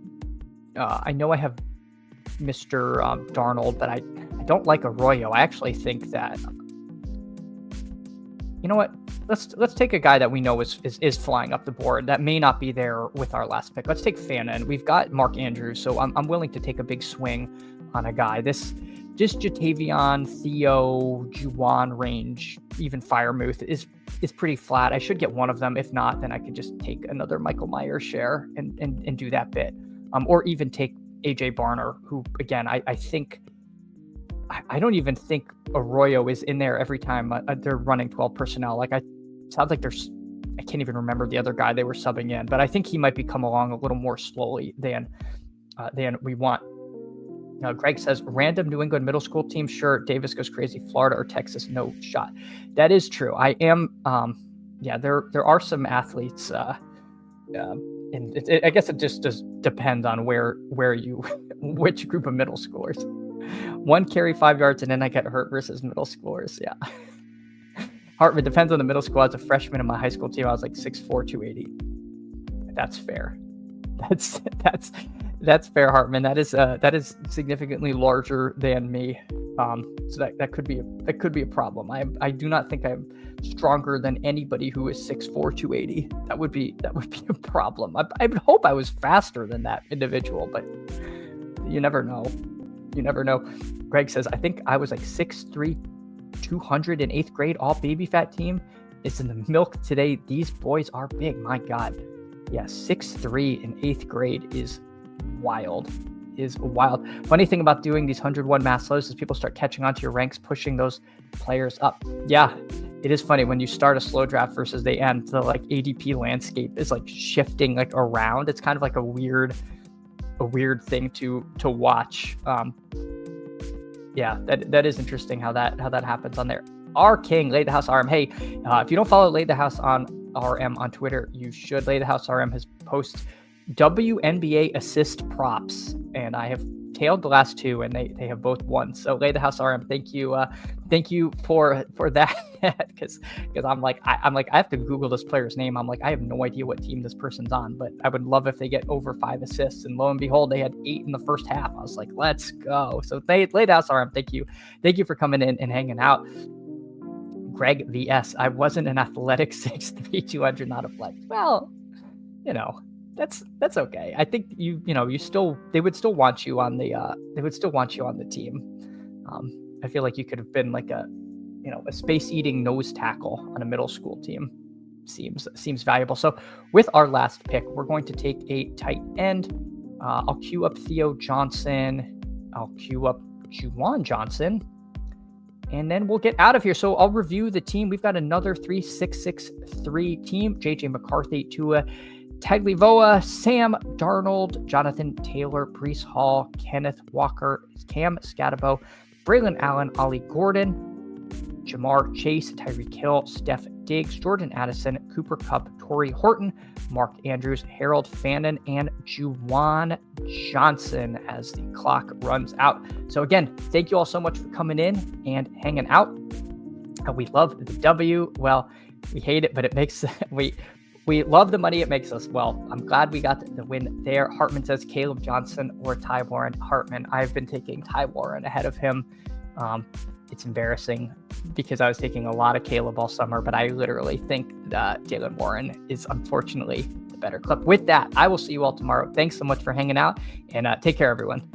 Mr. Darnold, but I don't like Arroyo. I actually think that, you know what? Let's take a guy that we know is flying up the board that may not be there with our last pick. Let's take Fannin. We've got Mark Andrews, so I'm willing to take a big swing on a guy. This Jatavion, Theo, Juwan range, even Firemouth is pretty flat. I should get one of them. If not, then I could just take another Michael Myers share and do that bit. Or even take AJ Barner, who again I think I don't even think Arroyo is in there every time they're running 12 personnel. Like I sounds like I can't even remember the other guy they were subbing in, but I think he might be come along a little more slowly than we want. Greg says, random New England middle school team. Sure, Davis goes crazy. Florida or Texas, no shot. That is true. I am. There are some athletes. And I guess it just does depend on where you, which group of middle schoolers. 1 carry 5 yards and then I get hurt versus middle schoolers. Yeah. Hartman, depends on the middle school. As a freshman in my high school team, I was like 6'4", 280. That's fair. That's fair, Hartman. That is significantly larger than me. So that could be a problem. I do not think I'm stronger than anybody who is 6'4", 280. That would be a problem. I would hope I was faster than that individual, but you never know. Greg says, I think I was like 6'3", 200 in 8th grade, all baby fat team. It's in the milk today. These boys are big. My God. Yeah, 6'3" in 8th grade is wild. Funny thing about doing these 101 mass lows is people start catching onto your ranks, pushing those players up. Yeah, it is funny when you start a slow draft versus they end. The like ADP landscape is like shifting like around. It's kind of like a weird thing to watch. Yeah, that is interesting how that happens on there. R King, Lay the House RM. Hey, if you don't follow Lay the House on RM on Twitter, you should. Lay the House RM has posts WNBA assist props, and I have tailed the last two, and they have both won. So Lay the House RM, thank you for that, because I'm like I have to Google this player's name. I'm like I have no idea what team this person's on, but I would love if they get over 5 assists. And lo and behold, they had 8 in the first half. I was like, let's go. So Lay the House RM, thank you for coming in and hanging out. Greg VS, I wasn't an athletic 6'3", 200, not a flex. Well, that's okay. I think they would still want you on the team. I feel like you could have been like a space eating nose tackle on a middle school team. Seems valuable. So with our last pick, we're going to take a tight end. I'll queue up Theo Johnson. I'll queue up Juwan Johnson. And then we'll get out of here. So I'll review the team. We've got another 3-6-6-3 team. JJ McCarthy, Tua Tagliavoa, Sam Darnold, Jonathan Taylor, Breece Hall, Kenneth Walker, Cam Skattebo, Braylon Allen, Ollie Gordon, Jamar Chase, Tyreek Hill, Steph Diggs, Jordan Addison, Cooper Kupp, Torrey Horton, Mark Andrews, Harold Fannin, and Juwan Johnson as the clock runs out. So again, thank you all so much for coming in and hanging out. We love the W. Well, we hate it, but it makes we love the money it makes us. Well, I'm glad we got the win there. Hartman says Caleb Johnson or Ty Warren. Hartman, I've been taking Ty Warren ahead of him. It's embarrassing because I was taking a lot of Caleb all summer, but I literally think that Jalen Warren is unfortunately the better clip. With that, I will see you all tomorrow. Thanks so much for hanging out, and take care, everyone.